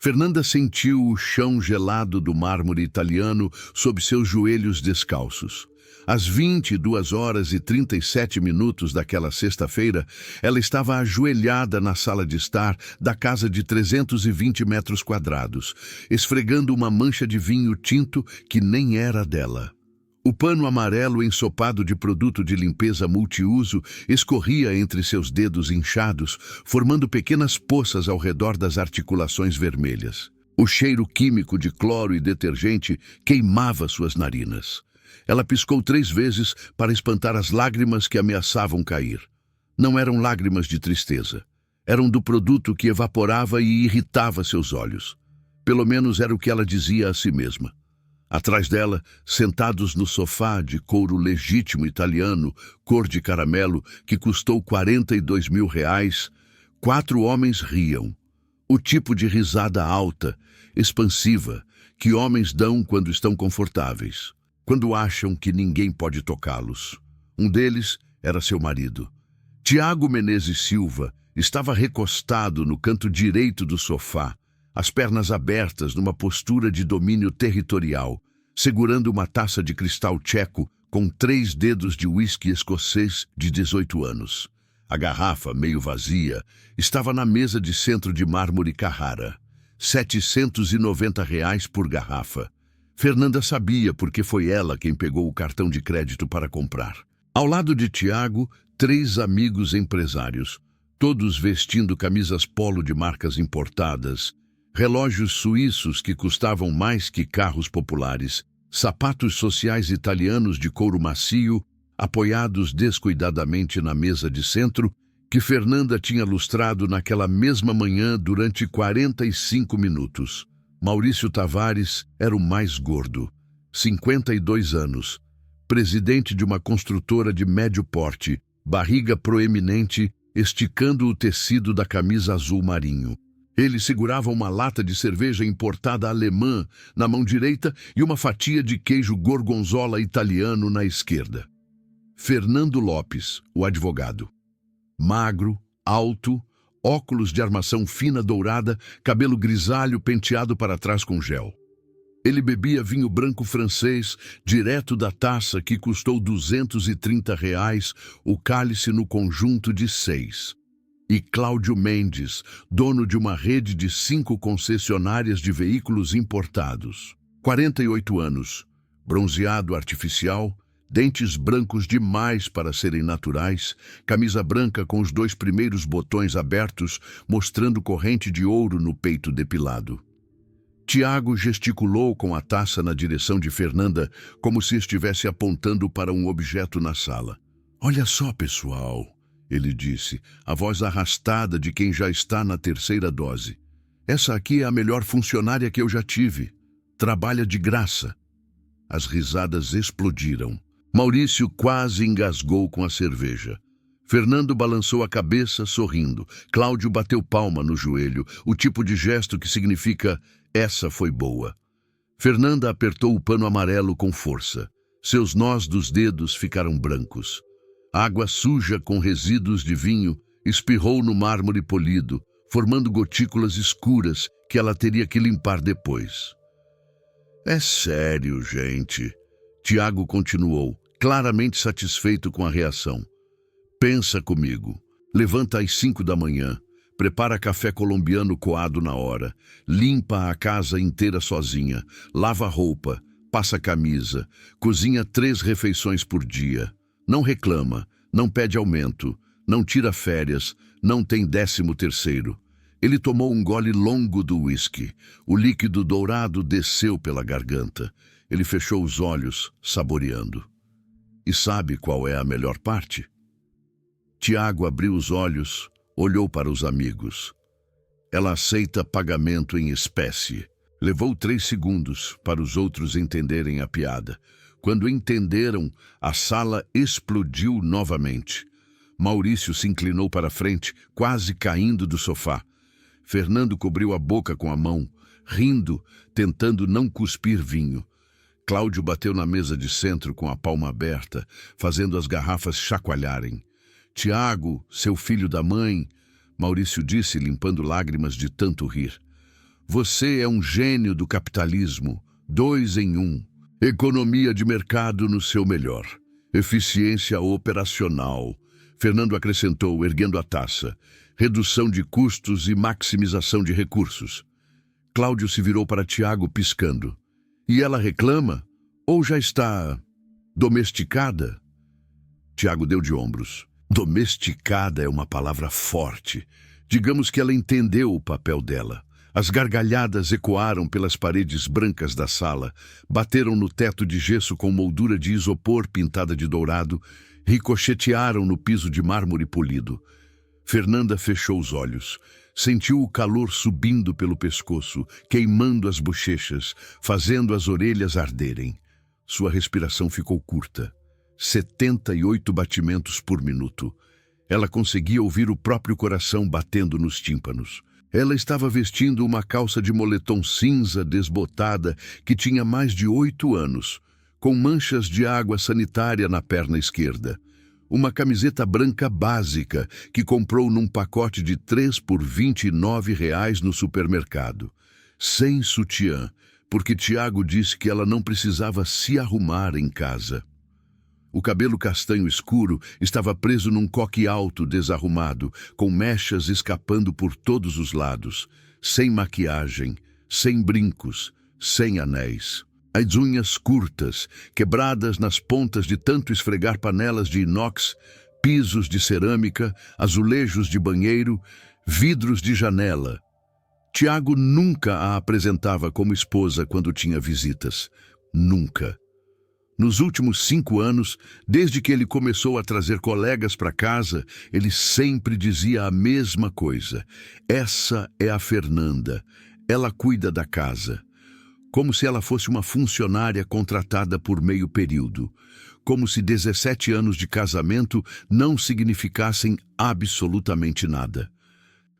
Fernanda sentiu o chão gelado do mármore italiano sob seus joelhos descalços. Às 22h37 daquela sexta-feira, ela estava ajoelhada na sala de estar da casa de 320 metros quadrados, esfregando uma mancha de vinho tinto que nem era dela. O pano amarelo ensopado de produto de limpeza multiuso escorria entre seus dedos inchados, formando pequenas poças ao redor das articulações vermelhas. O cheiro químico de cloro e detergente queimava suas narinas. Ela piscou 3 vezes para espantar as lágrimas que ameaçavam cair. Não eram lágrimas de tristeza. Eram do produto que evaporava e irritava seus olhos. Pelo menos era o que ela dizia a si mesma. Atrás dela, sentados no sofá de couro legítimo italiano, cor de caramelo, que custou R$ 42.000, 4 homens riam. O tipo de risada alta, expansiva, que homens dão quando estão confortáveis, quando acham que ninguém pode tocá-los. Um deles era seu marido. Tiago Menezes Silva estava recostado no canto direito do sofá, as pernas abertas numa postura de domínio territorial, segurando uma taça de cristal tcheco com 3 dedos de uísque escocês de 18 anos. A garrafa, meio vazia, estava na mesa de centro de mármore Carrara. R$ 790 por garrafa. Fernanda sabia porque foi ela quem pegou o cartão de crédito para comprar. Ao lado de Tiago, 3 amigos empresários, todos vestindo camisas polo de marcas importadas, relógios suíços que custavam mais que carros populares, sapatos sociais italianos de couro macio, apoiados descuidadamente na mesa de centro, que Fernanda tinha lustrado naquela mesma manhã durante 45 minutos. Maurício Tavares era o mais gordo, 52 anos, presidente de uma construtora de médio porte, barriga proeminente, esticando o tecido da camisa azul marinho. Ele segurava uma lata de cerveja importada alemã na mão direita e uma fatia de queijo gorgonzola italiano na esquerda. Fernando Lopes, o advogado. Magro, alto, óculos de armação fina dourada, cabelo grisalho penteado para trás com gel. Ele bebia vinho branco francês, direto da taça que custou R$ 230, o cálice no conjunto de 6. E Cláudio Mendes, dono de uma rede de 5 concessionárias de veículos importados. 48 anos, bronzeado artificial, dentes brancos demais para serem naturais, camisa branca com os 2 primeiros botões abertos, mostrando corrente de ouro no peito depilado. Tiago gesticulou com a taça na direção de Fernanda, como se estivesse apontando para um objeto na sala. "Olha só, pessoal", ele disse, a voz arrastada de quem já está na 3ª dose. "Essa aqui é a melhor funcionária que eu já tive. Trabalha de graça." As risadas explodiram. Maurício quase engasgou com a cerveja. Fernando balançou a cabeça, sorrindo. Cláudio bateu palma no joelho, o tipo de gesto que significa "essa foi boa". Fernanda apertou o pano amarelo com força. Seus nós dos dedos ficaram brancos. Água suja com resíduos de vinho espirrou no mármore polido, formando gotículas escuras que ela teria que limpar depois. "É sério, gente", Tiago continuou, claramente satisfeito com a reação. "Pensa comigo. Levanta às 5 da manhã, prepara café colombiano coado na hora, limpa a casa inteira sozinha, lava roupa, passa camisa, cozinha 3 refeições por dia. Não reclama, não pede aumento, não tira férias, não tem 13º. Ele tomou um gole longo do uísque. O líquido dourado desceu pela garganta. Ele fechou os olhos, saboreando. E sabe qual é a melhor parte? Tiago abriu os olhos, olhou para os amigos. "Ela aceita pagamento em espécie." Levou 3 segundos para os outros entenderem a piada. Quando entenderam, a sala explodiu novamente. Maurício se inclinou para frente, quase caindo do sofá. Fernando cobriu a boca com a mão, rindo, tentando não cuspir vinho. Cláudio bateu na mesa de centro com a palma aberta, fazendo as garrafas chacoalharem. "Tiago, seu filho da mãe", Maurício disse, limpando lágrimas de tanto rir. Você é um gênio do capitalismo, 2 em 1. Economia de mercado no seu melhor. Eficiência operacional. Fernando acrescentou, erguendo a taça. Redução de custos e maximização de recursos. Cláudio se virou para Tiago piscando. E ela reclama? Ou já está domesticada? Tiago deu de ombros. Domesticada é uma palavra forte. Digamos que ela entendeu o papel dela. As gargalhadas ecoaram pelas paredes brancas da sala, bateram no teto de gesso com moldura de isopor pintada de dourado, ricochetearam no piso de mármore polido. Fernanda fechou os olhos. Sentiu o calor subindo pelo pescoço, queimando as bochechas, fazendo as orelhas arderem. Sua respiração ficou curta. 78 batimentos por minuto. Ela conseguia ouvir o próprio coração batendo nos tímpanos. Ela estava vestindo uma calça de moletom cinza desbotada que tinha mais de 8 anos, com manchas de água sanitária na perna esquerda. Uma camiseta branca básica que comprou num pacote de 3 por R$ 29 no supermercado. Sem sutiã, porque Tiago disse que ela não precisava se arrumar em casa. O cabelo castanho escuro estava preso num coque alto desarrumado, com mechas escapando por todos os lados, sem maquiagem, sem brincos, sem anéis. As unhas curtas, quebradas nas pontas de tanto esfregar panelas de inox, pisos de cerâmica, azulejos de banheiro, vidros de janela. Tiago nunca a apresentava como esposa quando tinha visitas. Nunca. Nos últimos 5 anos, desde que ele começou a trazer colegas para casa, ele sempre dizia a mesma coisa. Essa é a Fernanda. Ela cuida da casa. Como se ela fosse uma funcionária contratada por meio período. Como se 17 anos de casamento não significassem absolutamente nada.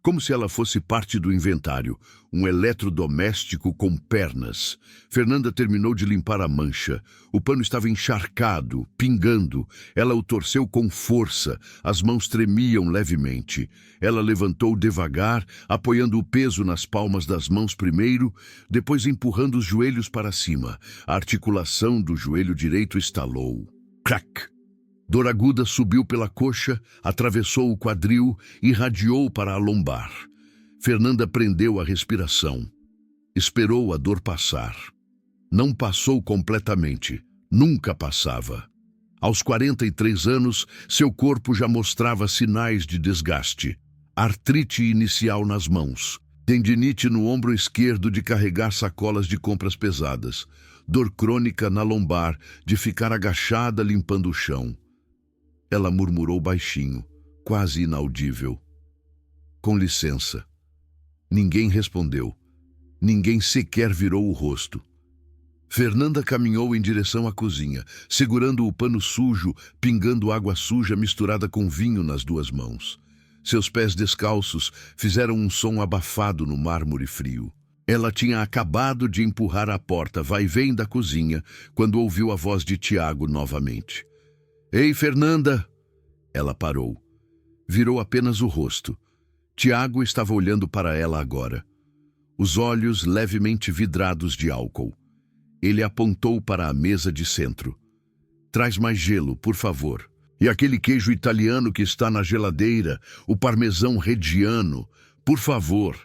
Como se ela fosse parte do inventário, um eletrodoméstico com pernas. Fernanda terminou de limpar a mancha. O pano estava encharcado, pingando. Ela o torceu com força. As mãos tremiam levemente. Ela levantou devagar, apoiando o peso nas palmas das mãos primeiro, depois empurrando os joelhos para cima. A articulação do joelho direito estalou. Crack! Dor aguda subiu pela coxa, atravessou o quadril e irradiou para a lombar. Fernanda prendeu a respiração. Esperou a dor passar. Não passou completamente. Nunca passava. Aos 43 anos, seu corpo já mostrava sinais de desgaste. Artrite inicial nas mãos. Tendinite no ombro esquerdo de carregar sacolas de compras pesadas. Dor crônica na lombar de ficar agachada limpando o chão. Ela murmurou baixinho, quase inaudível. Com licença. Ninguém respondeu. Ninguém sequer virou o rosto. Fernanda caminhou em direção à cozinha, segurando o pano sujo, pingando água suja misturada com vinho nas 2 mãos. Seus pés descalços fizeram um som abafado no mármore frio. Ela tinha acabado de empurrar a porta vai-vem da cozinha quando ouviu a voz de Tiago novamente. Ei, Fernanda! Ela parou. Virou apenas o rosto. Tiago estava olhando para ela agora. Os olhos levemente vidrados de álcool. Ele apontou para a mesa de centro. Traz mais gelo, por favor. E aquele queijo italiano que está na geladeira, o parmesão reggiano, por favor.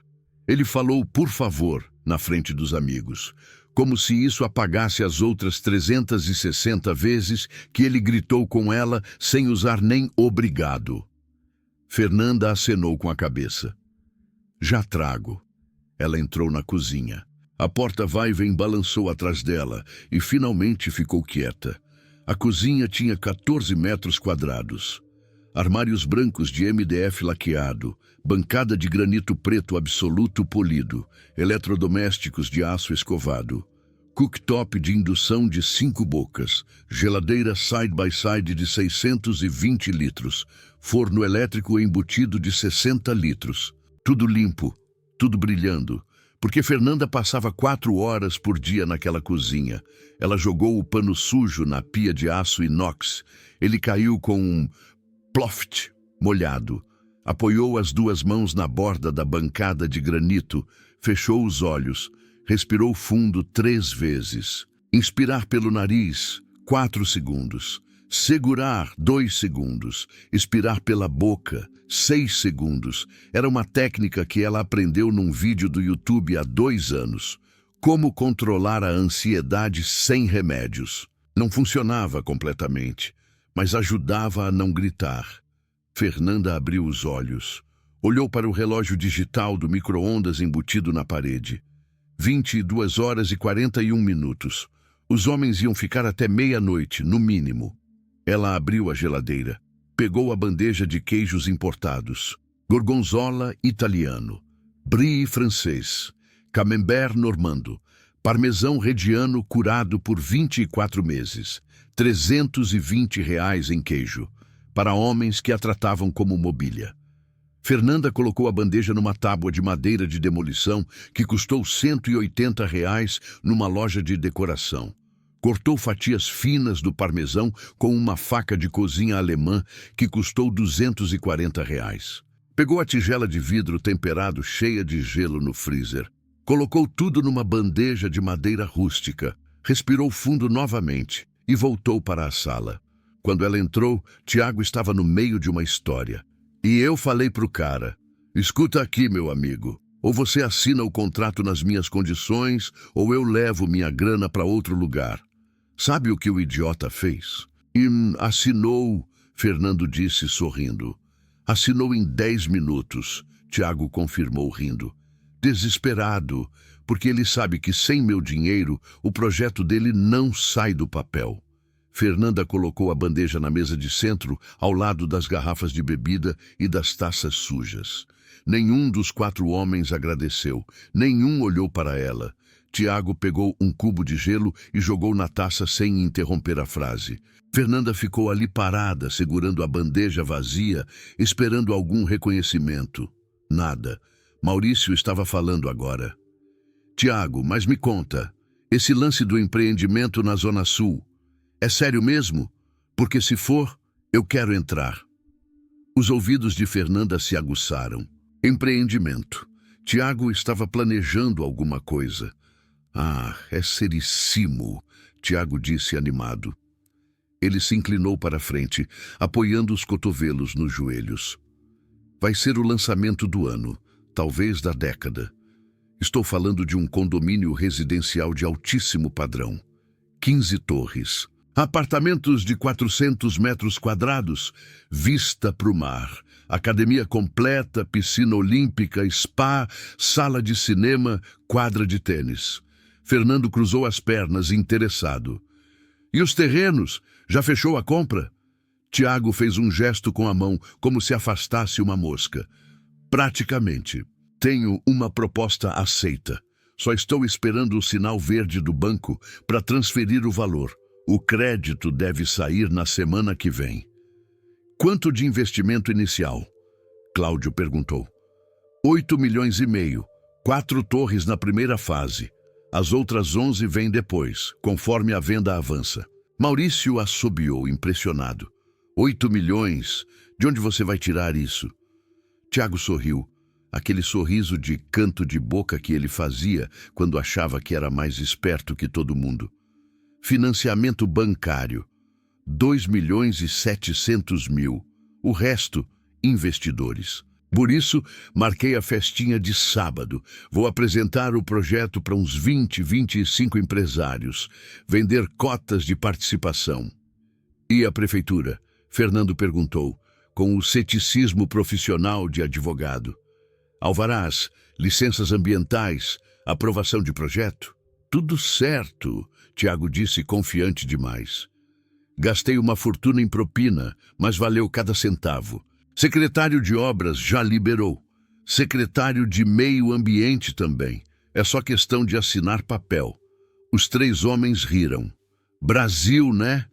Ele falou por favor na frente dos amigos. Como se isso apagasse as outras 360 vezes que ele gritou com ela sem usar nem obrigado. Fernanda acenou com a cabeça. Já trago. Ela entrou na cozinha. A porta vai-vem balançou atrás dela e finalmente ficou quieta. A cozinha tinha 14 metros quadrados. Armários brancos de MDF laqueado, bancada de granito preto absoluto polido, eletrodomésticos de aço escovado, cooktop de indução de 5 bocas, geladeira side-by-side de 620 litros, forno elétrico embutido de 60 litros. Tudo limpo, tudo brilhando, porque Fernanda passava 4 horas por dia naquela cozinha. Ela jogou o pano sujo na pia de aço inox. Ele caiu com um ploft molhado. Apoiou as 2 mãos na borda da bancada de granito, Fechou os olhos, respirou fundo 3 vezes. Inspirar pelo nariz, 4 segundos. Segurar, 2 segundos. Expirar pela boca, 6 segundos. Era uma técnica que ela aprendeu num vídeo do YouTube há 2 anos. Como controlar a ansiedade sem remédios. Não funcionava completamente, mas ajudava a não gritar. Fernanda abriu os olhos. Olhou para o relógio digital do micro-ondas embutido na parede. 22 horas e 41 minutos. Os homens iam ficar até meia-noite, no mínimo. Ela abriu a geladeira. Pegou a bandeja de queijos importados. Gorgonzola italiano. Brie francês. Camembert normando. Parmesão reggiano curado por 24 meses. R$ 320 em queijo. Para homens que a tratavam como mobília. Fernanda colocou a bandeja numa tábua de madeira de demolição que custou R$ 180 numa loja de decoração. Cortou fatias finas do parmesão com uma faca de cozinha alemã que custou R$ 240. Pegou a tigela de vidro temperado cheia de gelo no freezer. Colocou tudo numa bandeja de madeira rústica. Respirou fundo novamente e voltou para a sala. Quando ela entrou, Tiago estava no meio de uma história. E eu falei pro cara, escuta aqui, meu amigo, ou você assina o contrato nas minhas condições, ou eu levo minha grana para outro lugar. Sabe o que o idiota fez? Assinou, Fernando disse sorrindo. Assinou em 10 minutos, Tiago confirmou rindo. Desesperado, porque ele sabe que sem meu dinheiro, o projeto dele não sai do papel. Fernanda colocou a bandeja na mesa de centro, ao lado das garrafas de bebida e das taças sujas. Nenhum dos 4 homens agradeceu, nenhum olhou para ela. Tiago pegou um cubo de gelo e jogou na taça sem interromper a frase. Fernanda ficou ali parada, segurando a bandeja vazia, esperando algum reconhecimento. Nada. Maurício estava falando agora. Tiago, mas me conta, esse lance do empreendimento na Zona Sul, é sério mesmo? Porque se for, eu quero entrar. Os ouvidos de Fernanda se aguçaram. Empreendimento. Tiago estava planejando alguma coisa. Ah, é seríssimo, Tiago disse animado. Ele se inclinou para a frente, apoiando os cotovelos nos joelhos. Vai ser o lançamento do ano, talvez da década. Estou falando de um condomínio residencial de altíssimo padrão. 15 torres. Apartamentos de 400 metros quadrados, vista para o mar. Academia completa, piscina olímpica, spa, sala de cinema, quadra de tênis. Fernando cruzou as pernas, interessado. E os terrenos? Já fechou a compra? Tiago fez um gesto com a mão, como se afastasse uma mosca. Praticamente. Tenho uma proposta aceita. Só estou esperando o sinal verde do banco para transferir o valor. O crédito deve sair na semana que vem. Quanto de investimento inicial? Cláudio perguntou. 8,5 milhões. 4 torres na primeira fase. As outras 11 vêm depois, conforme a venda avança. Maurício assobiou, impressionado. 8 milhões? De onde você vai tirar isso? Tiago sorriu. Aquele sorriso de canto de boca que ele fazia quando achava que era mais esperto que todo mundo. Financiamento bancário. 2,7 milhões. O resto, investidores. Por isso, marquei a festinha de sábado. Vou apresentar o projeto para uns 25 empresários. Vender cotas de participação. E a prefeitura? Fernando perguntou, com o ceticismo profissional de advogado. Alvarás, licenças ambientais, aprovação de projeto? Tudo certo, Tiago disse confiante demais. Gastei uma fortuna em propina, mas valeu cada centavo. Secretário de Obras já liberou. Secretário de Meio Ambiente também. É só questão de assinar papel. Os 3 homens riram. Brasil, né?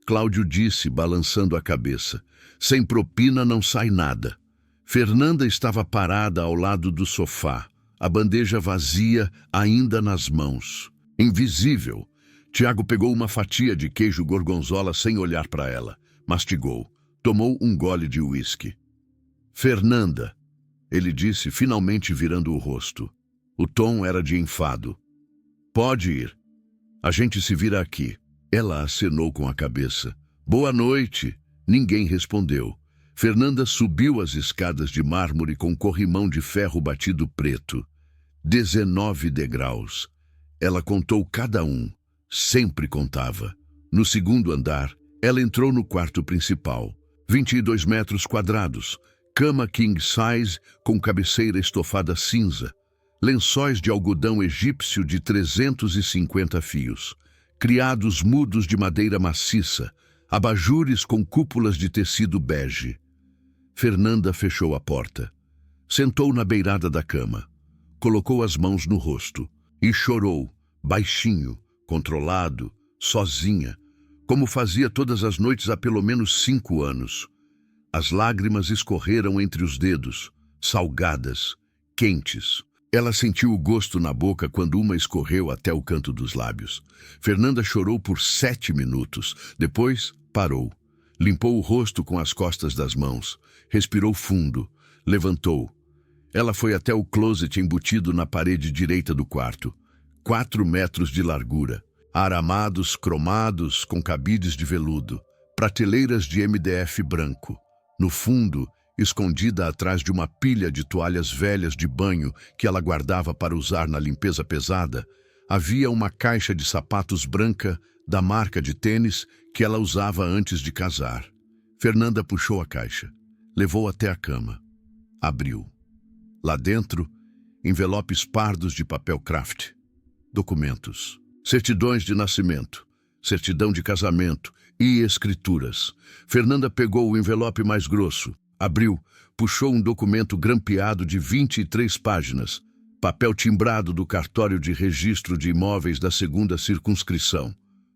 Cláudio disse, balançando a cabeça. Sem propina não sai nada. Fernanda estava parada ao lado do sofá, a bandeja vazia ainda nas mãos. Invisível. Tiago pegou uma fatia de queijo gorgonzola sem olhar para ela. Mastigou. Tomou um gole de uísque. Fernanda, ele disse, finalmente virando o rosto. O tom era de enfado. Pode ir. A gente se vira aqui. Ela acenou com a cabeça. Boa noite. Ninguém respondeu. Fernanda subiu as escadas de mármore com corrimão de ferro batido preto. 19 degraus. Ela contou cada um. Sempre contava. No segundo andar, ela entrou no quarto principal. 22 metros quadrados. Cama king size com cabeceira estofada cinza. Lençóis de algodão egípcio de 350 fios. Criados mudos de madeira maciça. Abajures com cúpulas de tecido bege. Fernanda fechou a porta. Sentou na beirada da cama. Colocou as mãos no rosto. E chorou, baixinho, controlado, sozinha, como fazia todas as noites há pelo menos 5 anos. As lágrimas escorreram entre os dedos, salgadas, quentes. Ela sentiu o gosto na boca quando uma escorreu até o canto dos lábios. Fernanda chorou por 7 minutos. Depois, parou. Limpou o rosto com as costas das mãos. Respirou fundo. Levantou. Ela foi até o closet embutido na parede direita do quarto. 4 metros de largura. Aramados cromados com cabides de veludo. Prateleiras de MDF branco. No fundo, escondida atrás de uma pilha de toalhas velhas de banho que ela guardava para usar na limpeza pesada, havia uma caixa de sapatos branca da marca de tênis que ela usava antes de casar. Fernanda puxou a caixa, levou até a cama. Abriu. Lá dentro, envelopes pardos de papel craft. Documentos. Certidões de nascimento, certidão de casamento e escrituras. Fernanda pegou o envelope mais grosso, abriu, puxou um documento grampeado de 23 páginas, papel timbrado do cartório de registro de imóveis da 2ª circunscrição.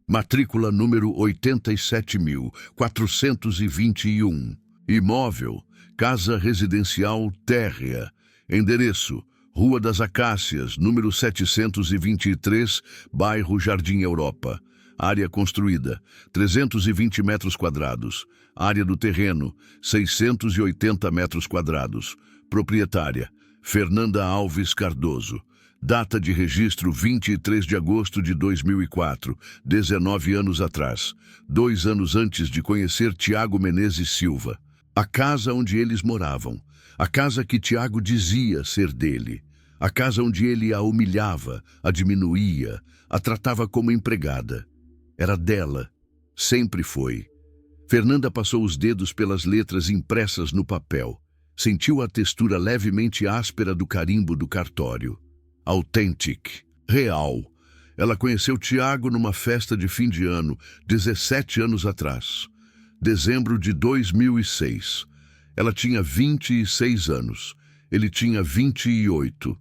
Matrícula número 87.421. Imóvel, casa residencial térrea. Endereço, Rua das Acácias, número 723, bairro Jardim Europa. Área construída, 320 metros quadrados. Área do terreno, 680 metros quadrados. Proprietária, Fernanda Alves Cardoso. Data de registro 23 de agosto de 2004, 19 anos atrás. 2 anos antes de conhecer Tiago Menezes Silva. A casa onde eles moravam. A casa que Tiago dizia ser dele. A casa onde ele a humilhava, a diminuía, a tratava como empregada. Era dela. Sempre foi. Fernanda passou os dedos pelas letras impressas no papel. Sentiu a textura levemente áspera do carimbo do cartório. Authentic. Real. Ela conheceu Tiago numa festa de fim de ano, 17 anos atrás. Dezembro de 2006. Ela tinha 26 anos. Ele tinha 28.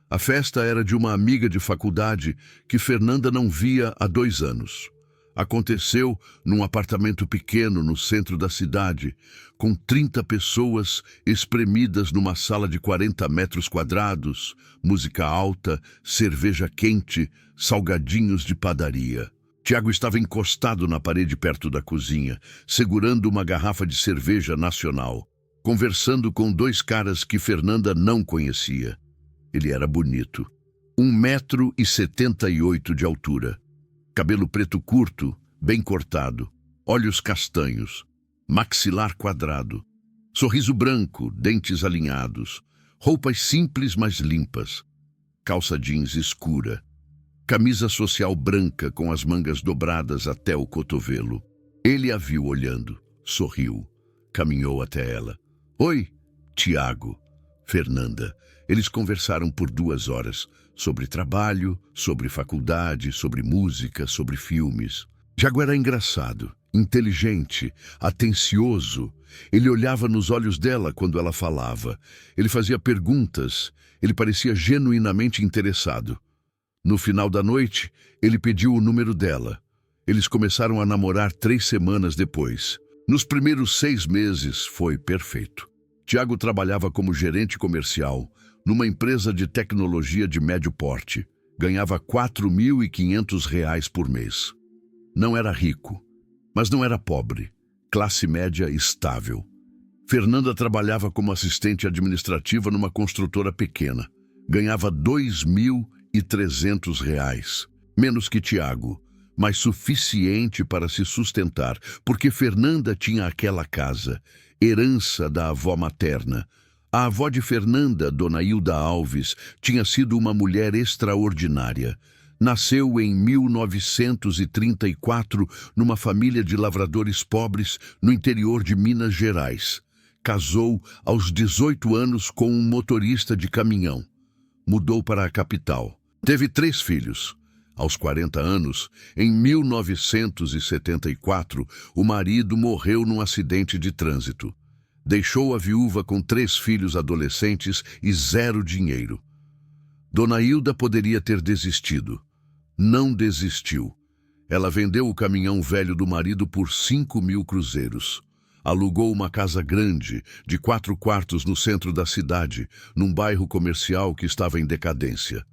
A festa era de uma amiga de faculdade que Fernanda não via há 2 anos. Aconteceu num apartamento pequeno no centro da cidade, com 30 pessoas espremidas numa sala de 40 metros quadrados, música alta, cerveja quente, salgadinhos de padaria. Tiago estava encostado na parede perto da cozinha, segurando uma garrafa de cerveja nacional, conversando com 2 caras que Fernanda não conhecia. Ele era bonito. 1,78 m de altura. Cabelo preto curto, bem cortado. Olhos castanhos. Maxilar quadrado. Sorriso branco, dentes alinhados. Roupas simples, mas limpas. Calça jeans escura. Camisa social branca com as mangas dobradas até o cotovelo. Ele a viu olhando. Sorriu. Caminhou até ela. Oi, Tiago. Fernanda. Eles conversaram por 2 horas, sobre trabalho, sobre faculdade, sobre música, sobre filmes. Tiago era engraçado, inteligente, atencioso. Ele olhava nos olhos dela quando ela falava. Ele fazia perguntas. Ele parecia genuinamente interessado. No final da noite, ele pediu o número dela. Eles começaram a namorar 3 semanas depois. Nos primeiros 6 meses, foi perfeito. Tiago trabalhava como gerente comercial numa empresa de tecnologia de médio porte. Ganhava R$ 4.500 por mês. Não era rico, mas não era pobre. Classe média estável. Fernanda trabalhava como assistente administrativa numa construtora pequena. Ganhava R$ 2.300, menos que Tiago, mas suficiente para se sustentar, porque Fernanda tinha aquela casa, herança da avó materna. A avó de Fernanda, Dona Hilda Alves, tinha sido uma mulher extraordinária. Nasceu em 1934 numa família de lavradores pobres no interior de Minas Gerais. Casou aos 18 anos com um motorista de caminhão. Mudou para a capital. Teve 3 filhos. Aos 40 anos, em 1974, o marido morreu num acidente de trânsito. Deixou a viúva com 3 filhos adolescentes e 0 dinheiro. Dona Hilda poderia ter desistido. Não desistiu. Ela vendeu o caminhão velho do marido por 5.000 cruzeiros. Alugou uma casa grande, de 4 quartos no centro da cidade, num bairro comercial que estava em decadência.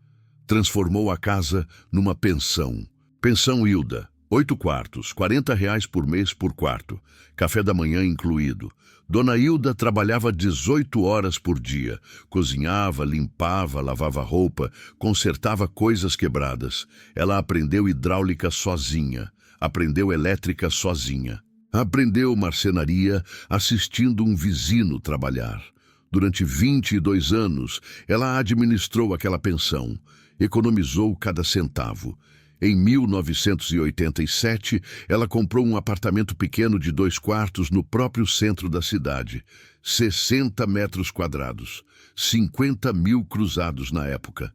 Transformou a casa numa pensão. Pensão Hilda, 8 quartos, R$ 40 por mês por quarto, café da manhã incluído. Dona Hilda trabalhava 18 horas por dia, cozinhava, limpava, lavava roupa, consertava coisas quebradas. Ela aprendeu hidráulica sozinha, aprendeu elétrica sozinha. Aprendeu marcenaria assistindo um vizinho trabalhar. Durante 22 anos, ela administrou aquela pensão, economizou cada centavo. Em 1987, ela comprou um apartamento pequeno de 2 quartos no próprio centro da cidade. 60 metros quadrados, 50.000 cruzados na época.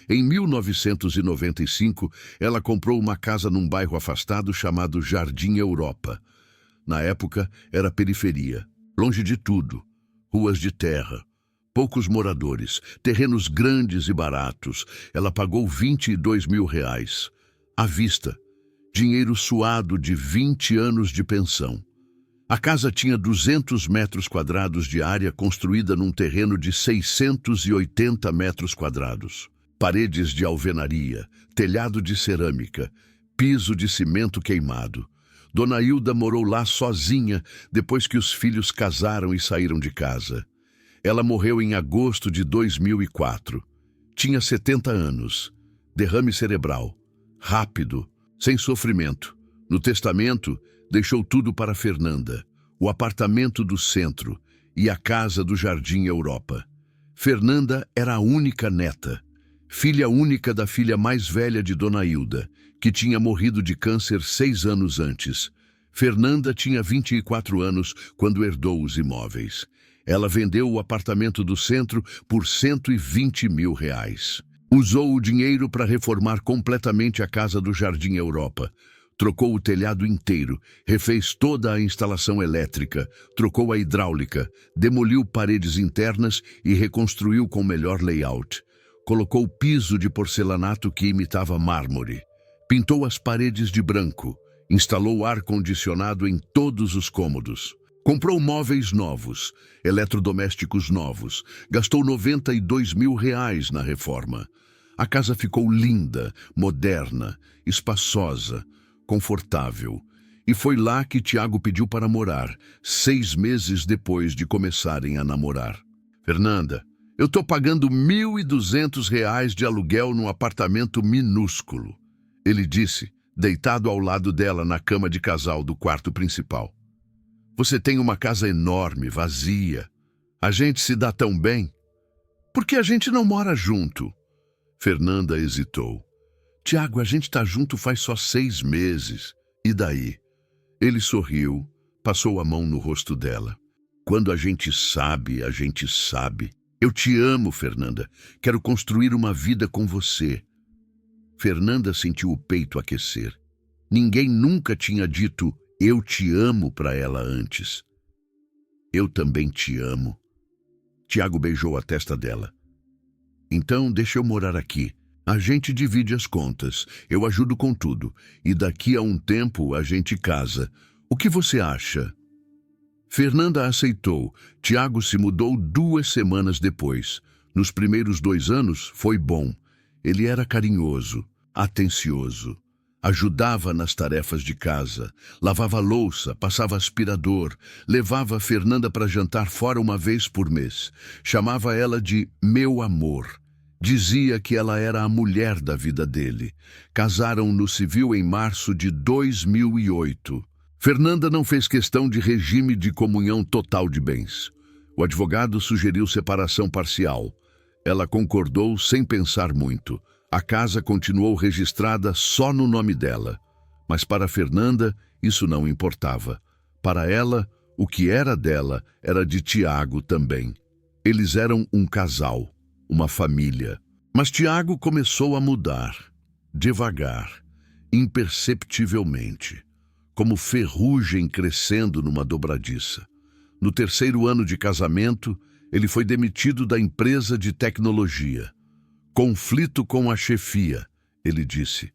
Em 1995, ela comprou uma casa num bairro afastado chamado Jardim Europa. Na época, era periferia, longe de tudo, ruas de terra, poucos moradores, terrenos grandes e baratos. Ela pagou R$ 22.000, à vista, dinheiro suado de 20 anos de pensão. A casa tinha 200 metros quadrados de área construída num terreno de 680 metros quadrados. Paredes de alvenaria, telhado de cerâmica, piso de cimento queimado. Dona Hilda morou lá sozinha depois que os filhos casaram e saíram de casa. Ela morreu em agosto de 2004. Tinha 70 anos. Derrame cerebral. Rápido, sem sofrimento. No testamento, deixou tudo para Fernanda. O apartamento do centro e a casa do Jardim Europa. Fernanda era a única neta. Filha única da filha mais velha de Dona Hilda, que tinha morrido de câncer 6 anos antes. Fernanda tinha 24 anos quando herdou os imóveis. Ela vendeu o apartamento do centro por R$ 120.000. Usou o dinheiro para reformar completamente a casa do Jardim Europa. Trocou o telhado inteiro, refez toda a instalação elétrica, trocou a hidráulica, demoliu paredes internas e reconstruiu com melhor layout. Colocou piso de porcelanato que imitava mármore. Pintou as paredes de branco. Instalou ar-condicionado em todos os cômodos. Comprou móveis novos, eletrodomésticos novos. Gastou R$ 92.000 na reforma. A casa ficou linda, moderna, espaçosa, confortável. E foi lá que Tiago pediu para morar, 6 meses depois de começarem a namorar. Fernanda, eu estou pagando R$ 1.200 de aluguel num apartamento minúsculo. Ele disse, deitado ao lado dela na cama de casal do quarto principal. Você tem uma casa enorme, vazia. A gente se dá tão bem. Por que a gente não mora junto? Fernanda hesitou. Tiago, a gente está junto faz só 6 meses. E daí? Ele sorriu, passou a mão no rosto dela. Quando a gente sabe, a gente sabe. Eu te amo, Fernanda. Quero construir uma vida com você. Fernanda sentiu o peito aquecer. Ninguém nunca tinha dito eu te amo para ela antes. Eu também te amo. Tiago beijou a testa dela. Então, deixa eu morar aqui. A gente divide as contas. Eu ajudo com tudo. E daqui a um tempo a gente casa. O que você acha? Fernanda aceitou. Tiago se mudou 2 semanas depois. Nos primeiros 2 anos foi bom. Ele era carinhoso, atencioso. Ajudava nas tarefas de casa, lavava louça, passava aspirador, levava Fernanda para jantar fora uma vez por mês. Chamava ela de meu amor. Dizia que ela era a mulher da vida dele. Casaram no civil em março de 2008. Fernanda não fez questão de regime de comunhão total de bens. O advogado sugeriu separação parcial. Ela concordou sem pensar muito. A casa continuou registrada só no nome dela. Mas para Fernanda, isso não importava. Para ela, o que era dela era de Tiago também. Eles eram um casal, uma família. Mas Tiago começou a mudar, devagar, imperceptivelmente, como ferrugem crescendo numa dobradiça. No terceiro ano de casamento, ele foi demitido da empresa de tecnologia. Conflito com a chefia, ele disse.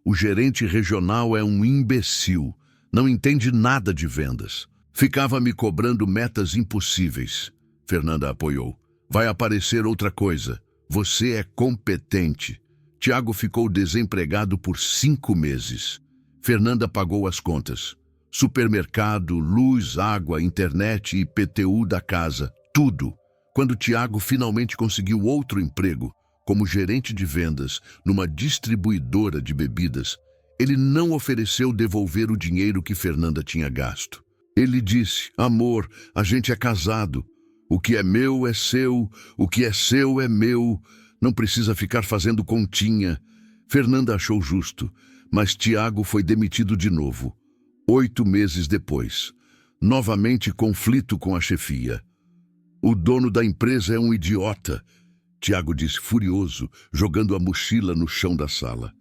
O gerente regional é um imbecil, não entende nada de vendas. Ficava me cobrando metas impossíveis. Fernanda apoiou. Vai aparecer outra coisa. Você é competente. Tiago ficou desempregado por 5 meses. Fernanda pagou as contas. Supermercado, luz, água, internet e IPTU da casa, tudo. Quando Tiago finalmente conseguiu outro emprego, como gerente de vendas numa distribuidora de bebidas, ele não ofereceu devolver o dinheiro que Fernanda tinha gasto. Ele disse, amor, a gente é casado. O que é meu é seu, o que é seu é meu. Não precisa ficar fazendo continha. Fernanda achou justo, mas Tiago foi demitido de novo. 8 meses depois. Novamente conflito com a chefia. O dono da empresa é um idiota, Tiago disse furioso, jogando a mochila no chão da sala.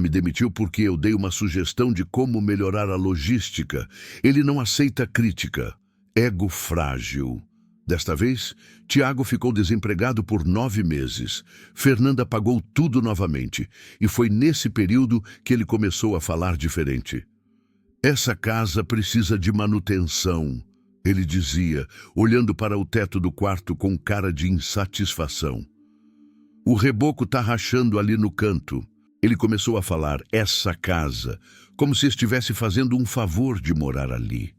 Me demitiu porque eu dei uma sugestão de como melhorar a logística. Ele não aceita crítica. Ego frágil. Desta vez, Tiago ficou desempregado por 9 meses. Fernanda pagou tudo novamente, e foi nesse período que ele começou a falar diferente. Essa casa precisa de manutenção, ele dizia, olhando para o teto do quarto com cara de insatisfação. O reboco tá rachando ali no canto. Ele começou a falar, essa casa, como se estivesse fazendo um favor de morar ali.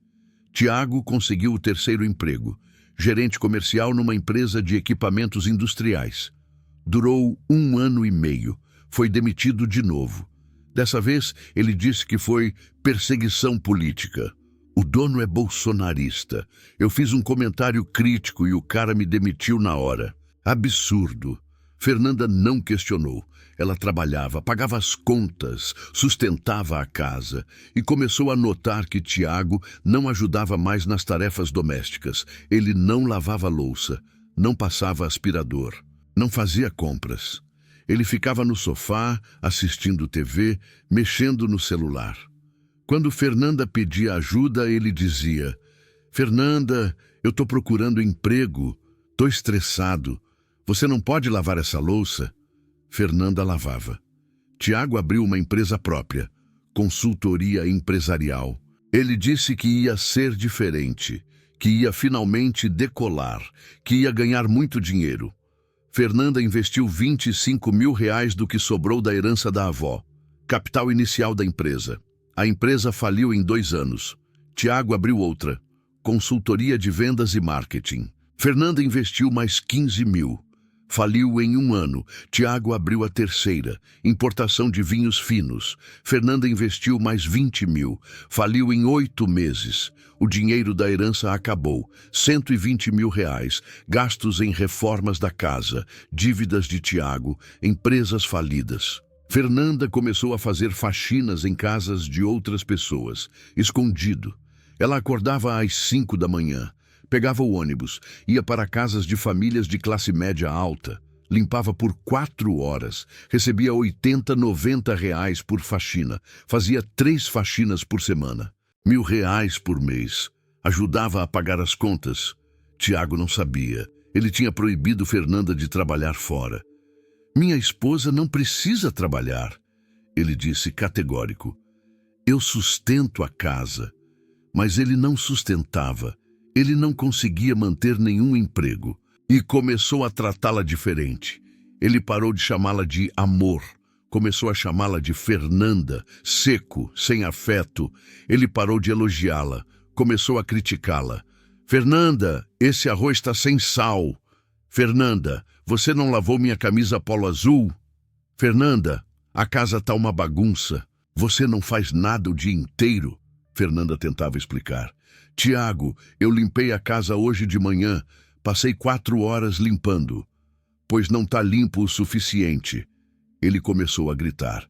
Tiago conseguiu o terceiro emprego, gerente comercial numa empresa de equipamentos industriais. Durou 1 ano e meio. Foi demitido de novo. Dessa vez, ele disse que foi perseguição política. O dono é bolsonarista. Eu fiz um comentário crítico e o cara me demitiu na hora. Absurdo. Fernanda não questionou. Ela trabalhava, pagava as contas, sustentava a casa e começou a notar que Tiago não ajudava mais nas tarefas domésticas. Ele não lavava louça, não passava aspirador, não fazia compras. Ele ficava no sofá, assistindo TV, mexendo no celular. Quando Fernanda pedia ajuda, ele dizia, Fernanda, eu estou procurando emprego, estou estressado. Você não pode lavar essa louça? Fernanda lavava. Tiago abriu uma empresa própria, consultoria empresarial. Ele disse que ia ser diferente, que ia finalmente decolar, que ia ganhar muito dinheiro. Fernanda investiu R$25 mil do que sobrou da herança da avó, capital inicial da empresa. A empresa faliu em 2 anos. Tiago abriu outra, consultoria de vendas e marketing. Fernanda investiu mais 15 mil. Faliu em 1 ano. Tiago abriu a terceira, importação de vinhos finos. Fernanda investiu mais 20 mil. Faliu em 8 meses. O dinheiro da herança acabou. R$120 mil, gastos em reformas da casa, dívidas de Tiago, empresas falidas. Fernanda começou a fazer faxinas em casas de outras pessoas, escondido. Ela acordava às 5 da manhã. Pegava o ônibus, ia para casas de famílias de classe média alta, limpava por 4 horas, recebia R$80, R$90 por faxina, fazia 3 faxinas por semana, R$1.000 por mês, ajudava a pagar as contas. Tiago não sabia, ele tinha proibido Fernanda de trabalhar fora. Minha esposa não precisa trabalhar, ele disse categórico. Eu sustento a casa, mas ele não sustentava. Ele não conseguia manter nenhum emprego e começou a tratá-la diferente. Ele parou de chamá-la de amor, começou a chamá-la de Fernanda, seco, sem afeto. Ele parou de elogiá-la, começou a criticá-la. Fernanda, esse arroz está sem sal. Fernanda, Você não lavou minha camisa polo azul? Fernanda, a casa tá uma bagunça. Você não faz nada o dia inteiro. Fernanda tentava explicar. Tiago, eu limpei a casa hoje de manhã. Passei 4 horas limpando. Pois não tá limpo o suficiente. Ele começou a gritar.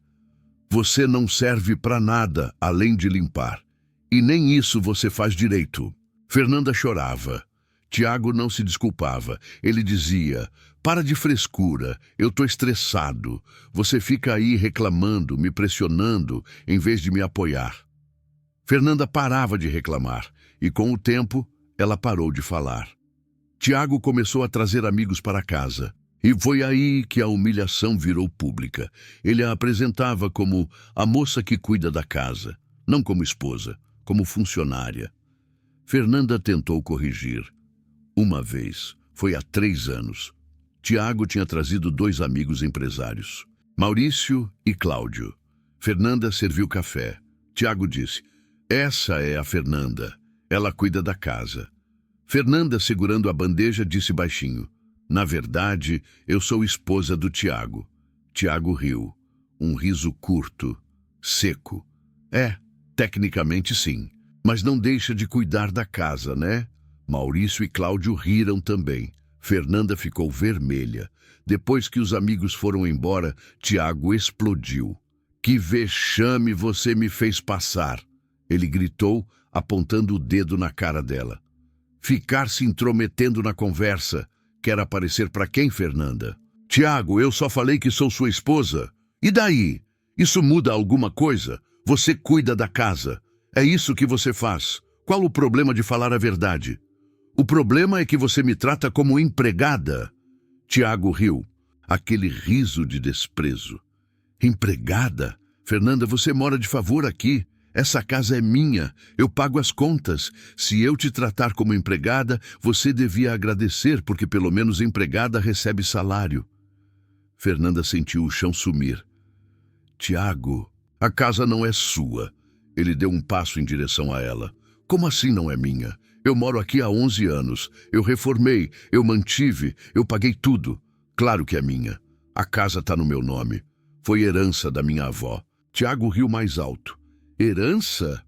Você não serve para nada além de limpar. E nem isso você faz direito. Fernanda chorava. Tiago não se desculpava. Ele dizia, para de frescura, eu tô estressado. Você fica aí reclamando, me pressionando, em vez de me apoiar. Fernanda parava de reclamar, e com o tempo, ela parou de falar. Tiago começou a trazer amigos para casa. E foi aí que a humilhação virou pública. Ele a apresentava como a moça que cuida da casa, não como esposa, como funcionária. Fernanda tentou corrigir. Uma vez, foi há 3 anos. Tiago tinha trazido 2 amigos empresários, Maurício e Cláudio. Fernanda serviu café. Tiago disse, essa é a Fernanda, ela cuida da casa. Fernanda, segurando a bandeja, disse baixinho, na verdade, eu sou esposa do Tiago. Tiago riu. Um riso curto, seco. Tecnicamente sim. Mas não deixa de cuidar da casa, né? Maurício e Cláudio riram também. Fernanda ficou vermelha. Depois que os amigos foram embora, Tiago explodiu. Que vexame você me fez passar! Ele gritou, apontando o dedo na cara dela. Ficar se intrometendo na conversa. Quer aparecer para quem, Fernanda? Tiago, eu só falei que sou sua esposa. E daí? Isso muda alguma coisa? Você cuida da casa. É isso que você faz. Qual o problema de falar a verdade? O problema é que você me trata como empregada. Tiago riu. Aquele riso de desprezo. Empregada? Fernanda, você mora de favor aqui. Essa casa é minha, eu pago as contas. Se eu te tratar como empregada, você devia agradecer, porque pelo menos empregada recebe salário. Fernanda sentiu o chão sumir. Tiago, a casa não é sua. Ele deu um passo em direção a ela. Como assim não é minha? Eu moro aqui há 11 anos. Eu reformei, eu mantive, eu paguei tudo. Claro que é minha. A casa tá no meu nome. Foi herança da minha avó. Tiago riu mais alto. Herança?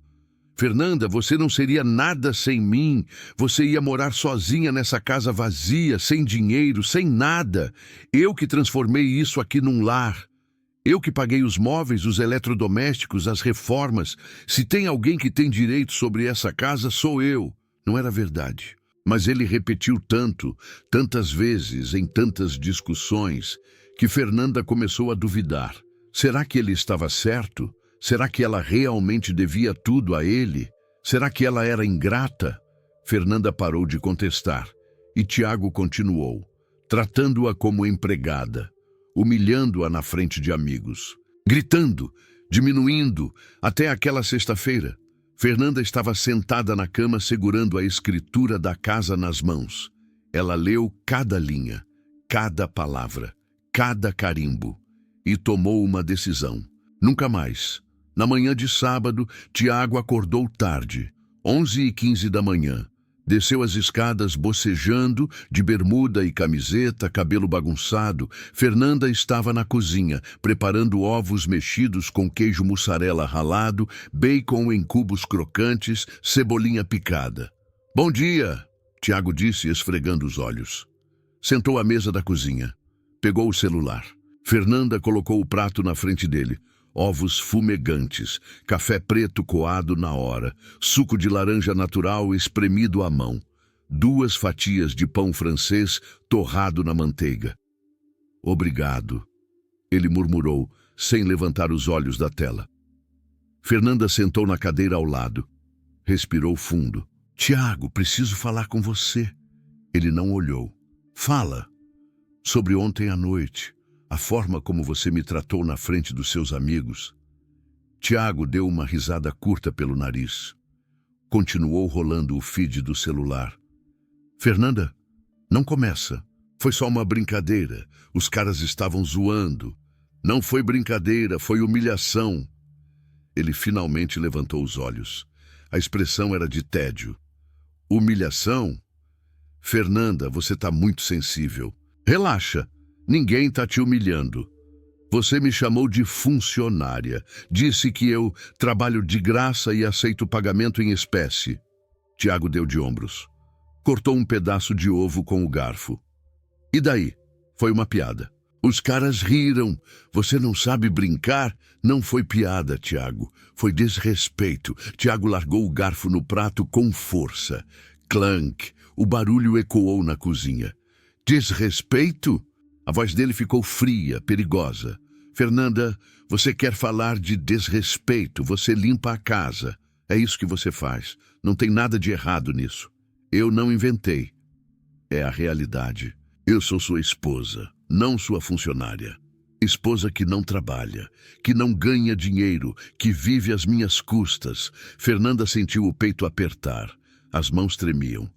Fernanda, você não seria nada sem mim. Você ia morar sozinha nessa casa vazia, sem dinheiro, sem nada. Eu que transformei isso aqui num lar. Eu que paguei os móveis, os eletrodomésticos, as reformas. Se tem alguém que tem direito sobre essa casa, sou eu. Não era verdade. Mas ele repetiu tanto, tantas vezes, em tantas discussões, que Fernanda começou a duvidar. Será que ele estava certo? Será que ela realmente devia tudo a ele? Será que ela era ingrata? Fernanda parou de contestar, e Tiago continuou, tratando-a como empregada, humilhando-a na frente de amigos, gritando, diminuindo, até aquela sexta-feira. Fernanda estava sentada na cama segurando a escritura da casa nas mãos. Ela leu cada linha, cada palavra, cada carimbo, e tomou uma decisão. Nunca mais. Na manhã de sábado, Tiago acordou tarde, 11h15 da manhã. Desceu as escadas bocejando, de bermuda e camiseta, cabelo bagunçado. Fernanda estava na cozinha, preparando ovos mexidos com queijo mussarela ralado, bacon em cubos crocantes, cebolinha picada. Bom dia, Tiago disse, esfregando os olhos. Sentou à mesa da cozinha. Pegou o celular. Fernanda colocou o prato na frente dele. Ovos fumegantes, café preto coado na hora, suco de laranja natural espremido à mão, 2 fatias de pão francês torrado na manteiga. Obrigado, ele murmurou, sem levantar os olhos da tela. Fernanda sentou na cadeira ao lado. Respirou fundo. Tiago, preciso falar com você. Ele não olhou. Fala. Sobre ontem à noite. A forma como você me tratou na frente dos seus amigos. Tiago deu uma risada curta pelo nariz. Continuou rolando o feed do celular. Fernanda, não começa. Foi só uma brincadeira. Os caras estavam zoando. Não foi brincadeira, foi humilhação. Ele finalmente levantou os olhos. A expressão era de tédio. Humilhação? Fernanda, você está muito sensível. Relaxa, ninguém está te humilhando. Você me chamou de funcionária. Disse que eu trabalho de graça e aceito pagamento em espécie. Tiago deu de ombros. Cortou um pedaço de ovo com o garfo. E daí? Foi uma piada. Os caras riram. Você não sabe brincar? Não foi piada, Tiago. Foi desrespeito. Tiago largou o garfo no prato com força. Clank. O barulho ecoou na cozinha. Desrespeito? A voz dele ficou fria, perigosa. Fernanda, você quer falar de desrespeito. Você limpa a casa. É isso que você faz. Não tem nada de errado nisso. Eu não inventei. É a realidade. Eu sou sua esposa, não sua funcionária. Esposa que não trabalha, que não ganha dinheiro, que vive às minhas custas. Fernanda sentiu o peito apertar. As mãos tremiam.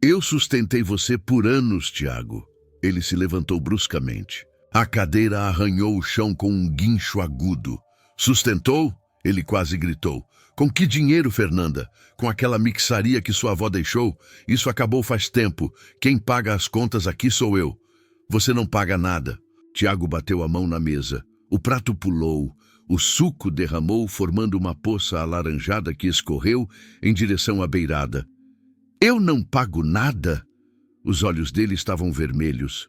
Eu sustentei você por anos, Tiago. Ele se levantou bruscamente. A cadeira arranhou o chão com um guincho agudo. Sustentou? Ele quase gritou. Com que dinheiro, Fernanda? Com aquela mixaria que sua avó deixou? Isso acabou faz tempo. Quem paga as contas aqui sou eu. Você não paga nada. Tiago bateu a mão na mesa. O prato pulou. O suco derramou, formando uma poça alaranjada que escorreu em direção à beirada. Eu não pago nada? Os olhos dele estavam vermelhos.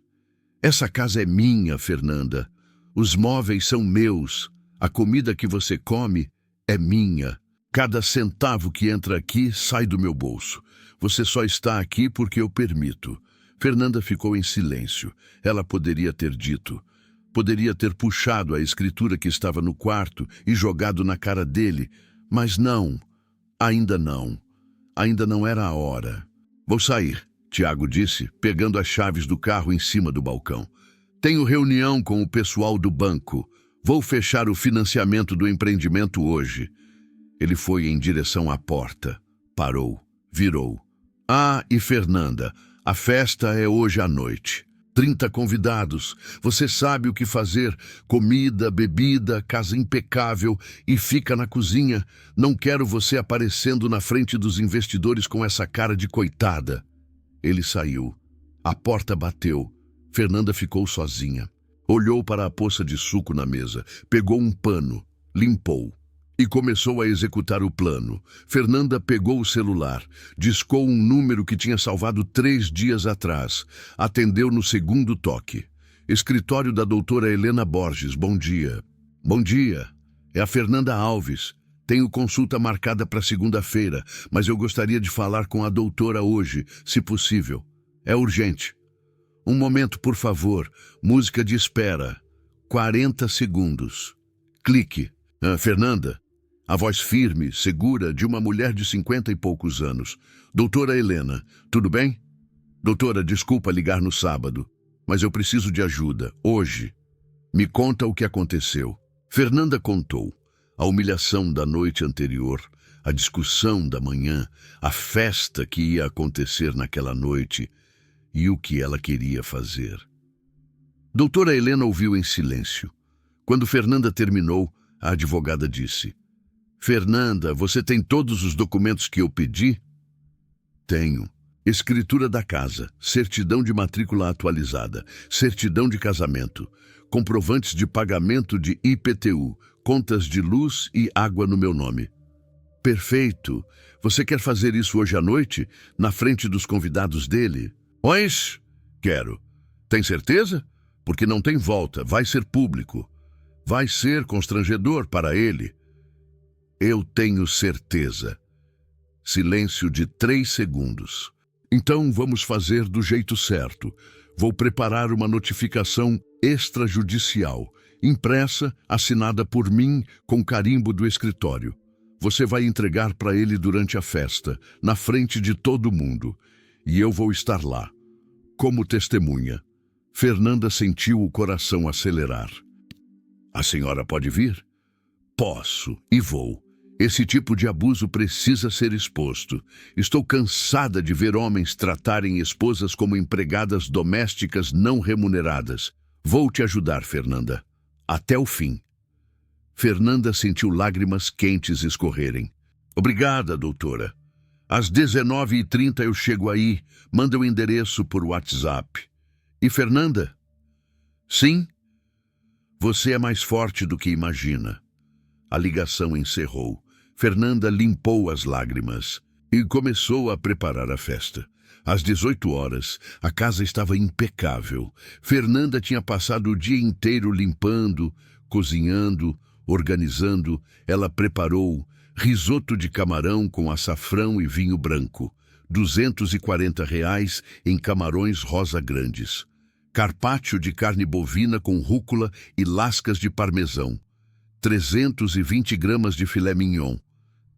Essa casa é minha, Fernanda. Os móveis são meus. A comida que você come é minha. Cada centavo que entra aqui sai do meu bolso. Você só está aqui porque eu permito. Fernanda ficou em silêncio. Ela poderia ter dito. Poderia ter puxado a escritura que estava no quarto e jogado na cara dele. Mas não. Ainda não. Ainda não era a hora. Vou sair, Tiago disse, pegando as chaves do carro em cima do balcão. Tenho reunião com o pessoal do banco. Vou fechar o financiamento do empreendimento hoje. Ele foi em direção à porta. Parou. Virou. Ah, e Fernanda, a festa é hoje à noite. 30 convidados. Você sabe o que fazer. Comida, bebida, casa impecável e fica na cozinha. Não quero você aparecendo na frente dos investidores com essa cara de coitada. Ele saiu. A porta bateu. Fernanda ficou sozinha. Olhou para a poça de suco na mesa. Pegou um pano. Limpou. E começou a executar o plano. Fernanda pegou o celular, discou um número que tinha salvado 3 dias atrás. Atendeu no segundo toque. Escritório da doutora Helena Borges, bom dia. Bom dia. É a Fernanda Alves. Tenho consulta marcada para segunda-feira, mas eu gostaria de falar com a doutora hoje, se possível. É urgente. Um momento, por favor. Música de espera. 40 segundos. Clique. Fernanda? A voz firme, segura, de uma mulher de 50 e poucos anos. Doutora Helena, tudo bem? Doutora, desculpa ligar no sábado, mas eu preciso de ajuda, hoje. Me conta o que aconteceu. Fernanda contou. A humilhação da noite anterior, a discussão da manhã, a festa que ia acontecer naquela noite e o que ela queria fazer. Doutora Helena ouviu em silêncio. Quando Fernanda terminou, a advogada disse: Fernanda, você tem todos os documentos que eu pedi? Tenho. Escritura da casa, certidão de matrícula atualizada, certidão de casamento, comprovantes de pagamento de IPTU, contas de luz e água no meu nome. Perfeito. Você quer fazer isso hoje à noite, na frente dos convidados dele? Pois, quero. Tem certeza? Porque não tem volta, vai ser público. Vai ser constrangedor para ele. Eu tenho certeza. Silêncio de 3 segundos. Então vamos fazer do jeito certo. Vou preparar uma notificação extrajudicial, impressa, assinada por mim, com carimbo do escritório. Você vai entregar para ele durante a festa, na frente de todo mundo. E eu vou estar lá, como testemunha. Fernanda sentiu o coração acelerar. A senhora pode vir? Posso e vou. Esse tipo de abuso precisa ser exposto. Estou cansada de ver homens tratarem esposas como empregadas domésticas não remuneradas. Vou te ajudar, Fernanda. Até o fim. Fernanda sentiu lágrimas quentes escorrerem. Obrigada, doutora. Às 19h30 eu chego aí. Manda o endereço por WhatsApp. E Fernanda? Sim, você é mais forte do que imagina. A ligação encerrou. Fernanda limpou as lágrimas e começou a preparar a festa. Às 18 horas, a casa estava impecável. Fernanda tinha passado o dia inteiro limpando, cozinhando, organizando. Ela preparou risoto de camarão com açafrão e vinho branco, R$ 240 em camarões rosa grandes, carpaccio de carne bovina com rúcula e lascas de parmesão, 320 gramas de filé mignon,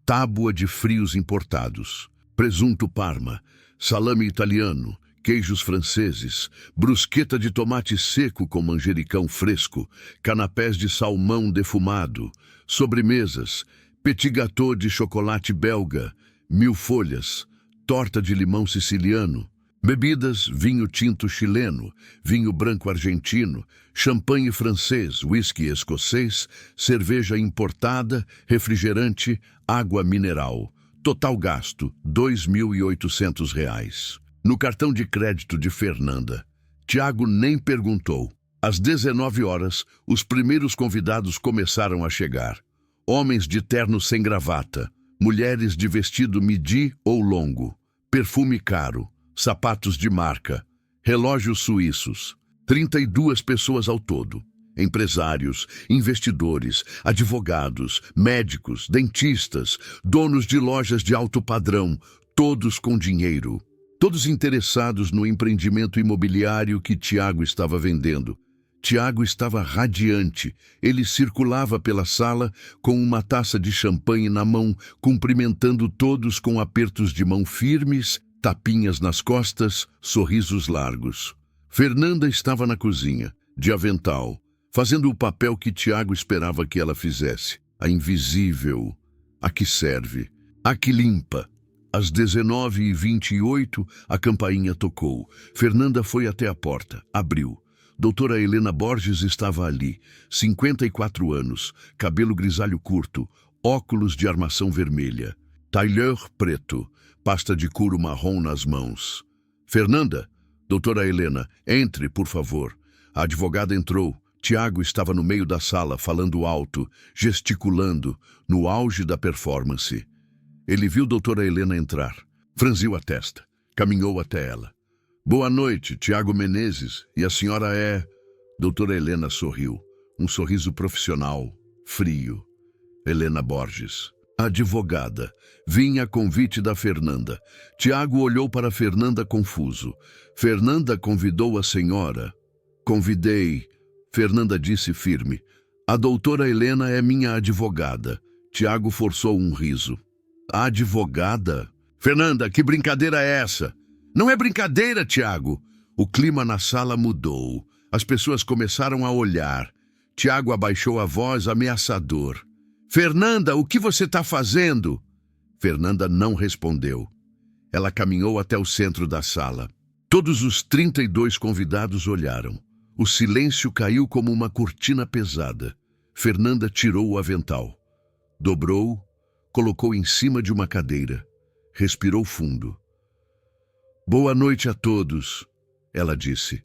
tábua de frios importados, presunto parma, salame italiano, queijos franceses, brusqueta de tomate seco com manjericão fresco, canapés de salmão defumado, sobremesas, petit gâteau de chocolate belga, 1000 folhas, torta de limão siciliano, bebidas, vinho tinto chileno, vinho branco argentino, champanhe francês, whisky escocês, cerveja importada, refrigerante, água mineral. Total gasto, R$ 2.800. No cartão de crédito de Fernanda, Tiago nem perguntou. Às 19 horas, os primeiros convidados começaram a chegar. Homens de terno sem gravata, mulheres de vestido midi ou longo, perfume caro, sapatos de marca, relógios suíços. 32 pessoas ao todo. Empresários, investidores, advogados, médicos, dentistas, donos de lojas de alto padrão, todos com dinheiro. Todos interessados no empreendimento imobiliário que Tiago estava vendendo. Tiago estava radiante. Ele circulava pela sala com uma taça de champanhe na mão, cumprimentando todos com apertos de mão firmes, tapinhas nas costas, sorrisos largos. Fernanda estava na cozinha, de avental, fazendo o papel que Tiago esperava que ela fizesse. A invisível, a que serve, a que limpa. Às 19h28, a campainha tocou. Fernanda foi até a porta, abriu. Doutora Helena Borges estava ali, 54 anos, cabelo grisalho curto, óculos de armação vermelha, tailleur preto, pasta de couro marrom nas mãos. Fernanda, doutora Helena, entre, por favor. A advogada entrou. Tiago estava no meio da sala, falando alto, gesticulando, no auge da performance. Ele viu doutora Helena entrar, franziu a testa, caminhou até ela. Boa noite, Tiago Menezes, e a senhora é... Doutora Helena sorriu, um sorriso profissional, frio. Helena Borges, advogada, vinha a convite da Fernanda. Tiago olhou para Fernanda confuso. Fernanda convidou a senhora. Convidei, Fernanda disse firme. A doutora Helena é minha advogada. Tiago forçou um riso. Advogada? Fernanda, que brincadeira é essa? Não é brincadeira, Tiago. O clima na sala mudou. As pessoas começaram a olhar. Tiago abaixou a voz ameaçador. Fernanda, o que você está fazendo? Fernanda não respondeu. Ela caminhou até o centro da sala. Todos os 32 convidados olharam. O silêncio caiu como uma cortina pesada. Fernanda tirou o avental. Dobrou, colocou em cima de uma cadeira. Respirou fundo. Boa noite a todos, ela disse.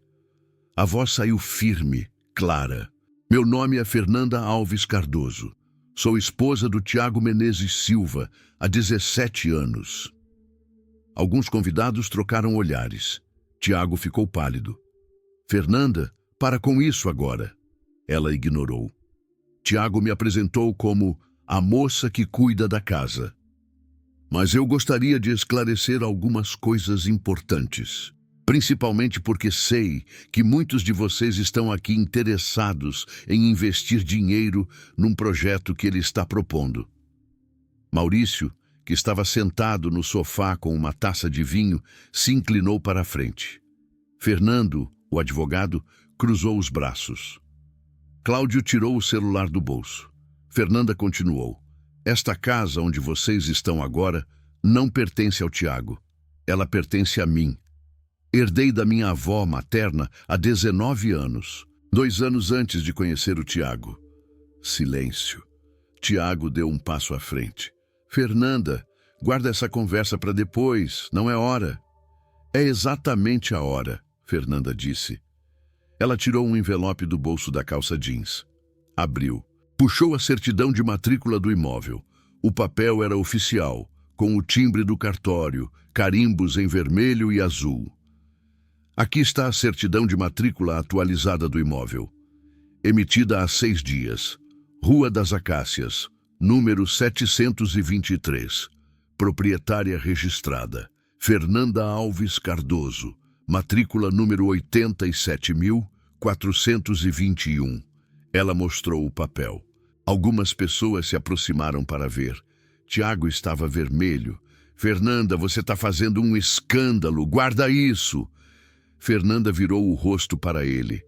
A voz saiu firme, clara. Meu nome é Fernanda Alves Cardoso. Sou esposa do Tiago Menezes Silva, há 17 anos. Alguns convidados trocaram olhares. Tiago ficou pálido. Fernanda, para com isso agora. Ela ignorou. Tiago me apresentou como a moça que cuida da casa. Mas eu gostaria de esclarecer algumas coisas importantes. Principalmente porque sei que muitos de vocês estão aqui interessados em investir dinheiro num projeto que ele está propondo. Maurício, que estava sentado no sofá com uma taça de vinho, se inclinou para a frente. Fernando, o advogado, cruzou os braços. Cláudio tirou o celular do bolso. Fernanda continuou. Esta casa onde vocês estão agora não pertence ao Tiago. Ela pertence a mim. Herdei da minha avó materna há 19 anos, 2 anos antes de conhecer o Tiago. Silêncio. Tiago deu um passo à frente. Fernanda, guarda essa conversa para depois, não é hora. É exatamente a hora, Fernanda disse. Ela tirou um envelope do bolso da calça jeans. Abriu. Puxou a certidão de matrícula do imóvel. O papel era oficial, com o timbre do cartório, carimbos em vermelho e azul. Aqui está a certidão de matrícula atualizada do imóvel. Emitida há 6 dias. Rua das Acácias, número 723. Proprietária registrada: Fernanda Alves Cardoso. Matrícula número 87.421. Ela mostrou o papel. Algumas pessoas se aproximaram para ver. Tiago estava vermelho. Fernanda, você está fazendo um escândalo. Guarda isso. Fernanda virou o rosto para ele.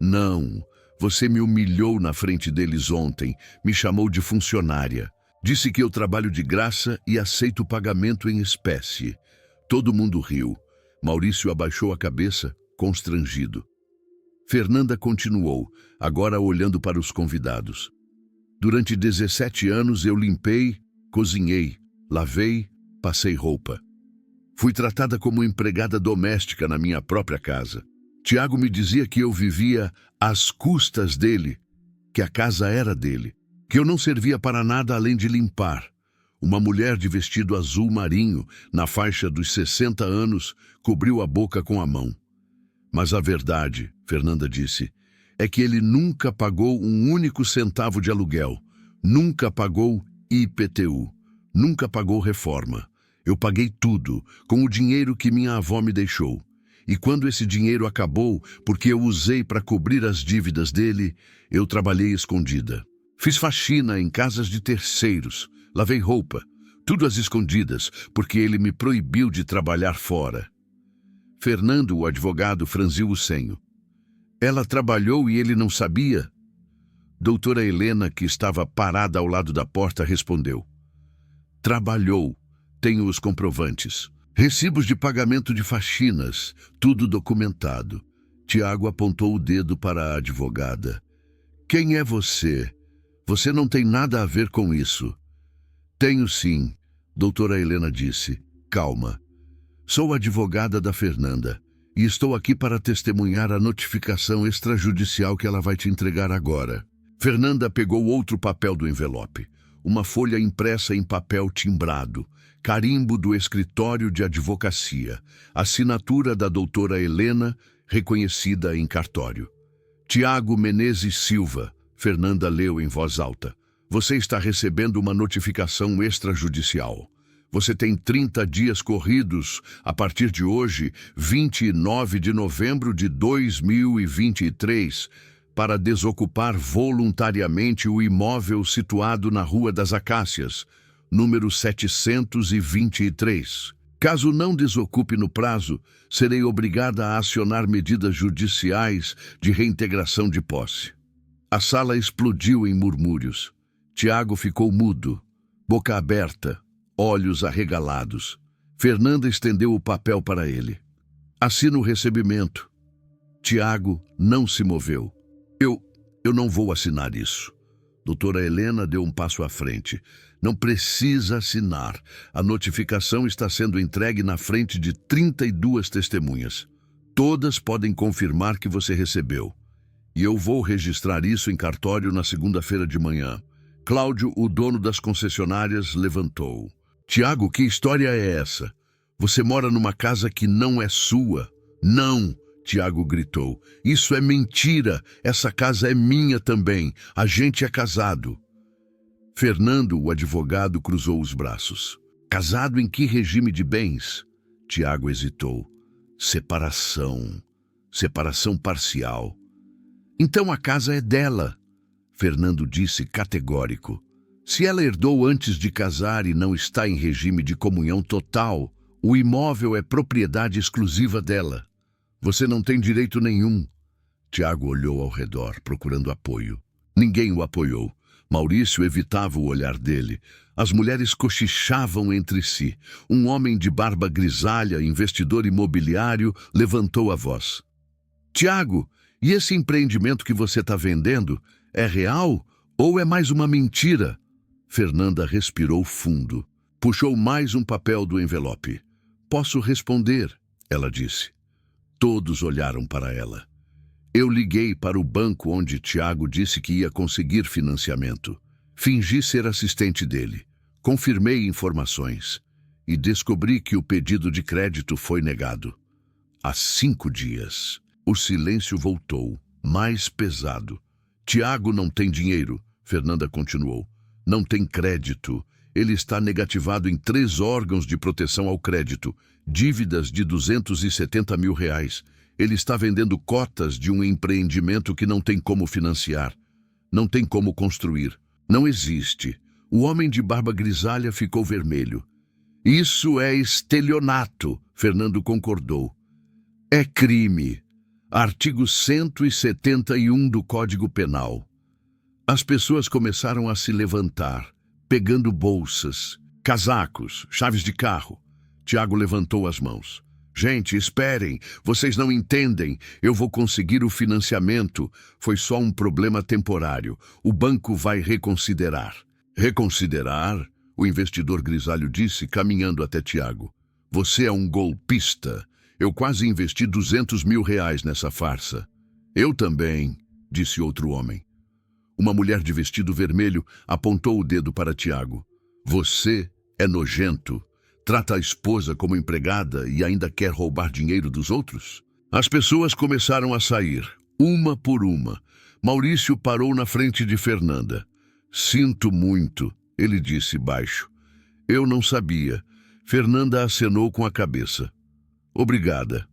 Não, você me humilhou na frente deles ontem. Me chamou de funcionária. Disse que eu trabalho de graça e aceito pagamento em espécie. Todo mundo riu. Maurício abaixou a cabeça, constrangido. Fernanda continuou, agora olhando para os convidados. Durante 17 anos eu limpei, cozinhei, lavei, passei roupa. Fui tratada como empregada doméstica na minha própria casa. Tiago me dizia que eu vivia às custas dele, que a casa era dele, que eu não servia para nada além de limpar. Uma mulher de vestido azul marinho, na faixa dos 60 anos, cobriu a boca com a mão. Mas a verdade, Fernanda disse, é que ele nunca pagou um único centavo de aluguel, nunca pagou IPTU, nunca pagou reforma. Eu paguei tudo, com o dinheiro que minha avó me deixou. E quando esse dinheiro acabou, porque eu usei para cobrir as dívidas dele, eu trabalhei escondida. Fiz faxina em casas de terceiros, lavei roupa, tudo às escondidas, porque ele me proibiu de trabalhar fora. Fernando, o advogado, franziu o senho. Ela trabalhou e ele não sabia? Doutora Helena, que estava parada ao lado da porta, respondeu. Trabalhou. Tenho os comprovantes. Recibos de pagamento de faxinas, tudo documentado. Tiago apontou o dedo para a advogada. Quem é você? Você não tem nada a ver com isso. Tenho sim, doutora Helena disse. Calma. Sou advogada da Fernanda e estou aqui para testemunhar a notificação extrajudicial que ela vai te entregar agora. Fernanda pegou outro papel do envelope, uma folha impressa em papel timbrado, carimbo do escritório de advocacia, assinatura da doutora Helena, reconhecida em cartório. Tiago Menezes Silva, Fernanda leu em voz alta. Você está recebendo uma notificação extrajudicial. Você tem 30 dias corridos, a partir de hoje, 29 de novembro de 2023, para desocupar voluntariamente o imóvel situado na Rua das Acácias, número 723. Caso não desocupe no prazo, serei obrigada a acionar medidas judiciais de reintegração de posse. A sala explodiu em murmúrios. Tiago ficou mudo, boca aberta, olhos arregalados. Fernanda estendeu o papel para ele. Assina o recebimento. Tiago não se moveu. Eu não vou assinar isso. Doutora Helena deu um passo à frente. Não precisa assinar. A notificação está sendo entregue na frente de 32 testemunhas. Todas podem confirmar que você recebeu. E eu vou registrar isso em cartório na segunda-feira de manhã. Cláudio, o dono das concessionárias, levantou. Tiago, que história é essa? Você mora numa casa que não é sua? Não, Tiago gritou. Isso é mentira. Essa casa é minha também. A gente é casado. Fernando, o advogado, cruzou os braços. Casado em que regime de bens? Tiago hesitou. Separação. Separação parcial. Então a casa é dela, Fernando disse categórico. Se ela herdou antes de casar e não está em regime de comunhão total, o imóvel é propriedade exclusiva dela. Você não tem direito nenhum. Tiago olhou ao redor, procurando apoio. Ninguém o apoiou. Maurício evitava o olhar dele. As mulheres cochichavam entre si. Um homem de barba grisalha, investidor imobiliário, levantou a voz. Tiago, e esse empreendimento que você está vendendo é real ou é mais uma mentira? Fernanda respirou fundo. Puxou mais um papel do envelope. Posso responder, ela disse. Todos olharam para ela. Eu liguei para o banco onde Tiago disse que ia conseguir financiamento. Fingi ser assistente dele. Confirmei informações e descobri que o pedido de crédito foi negado. Há 5 dias, o silêncio voltou, mais pesado. Tiago não tem dinheiro, Fernanda continuou. Não tem crédito. Ele está negativado em 3 órgãos de proteção ao crédito, dívidas de R$ 270 mil. Ele está vendendo cotas de um empreendimento que não tem como financiar. Não tem como construir. Não existe. O homem de barba grisalha ficou vermelho. Isso é estelionato, Fernando concordou. É crime. Artigo 171 do Código Penal. As pessoas começaram a se levantar, pegando bolsas, casacos, chaves de carro. Tiago levantou as mãos. Gente, esperem, vocês não entendem. Eu vou conseguir o financiamento. Foi só um problema temporário. O banco vai reconsiderar. Reconsiderar? O investidor grisalho disse, caminhando até Tiago. Você é um golpista. Eu quase investi R$ 200 mil nessa farsa. Eu também, disse outro homem. Uma mulher de vestido vermelho apontou o dedo para Tiago. Você é nojento. Trata a esposa como empregada e ainda quer roubar dinheiro dos outros? As pessoas começaram a sair, uma por uma. Maurício parou na frente de Fernanda. Sinto muito, ele disse baixo. Eu não sabia. Fernanda acenou com a cabeça. Obrigada.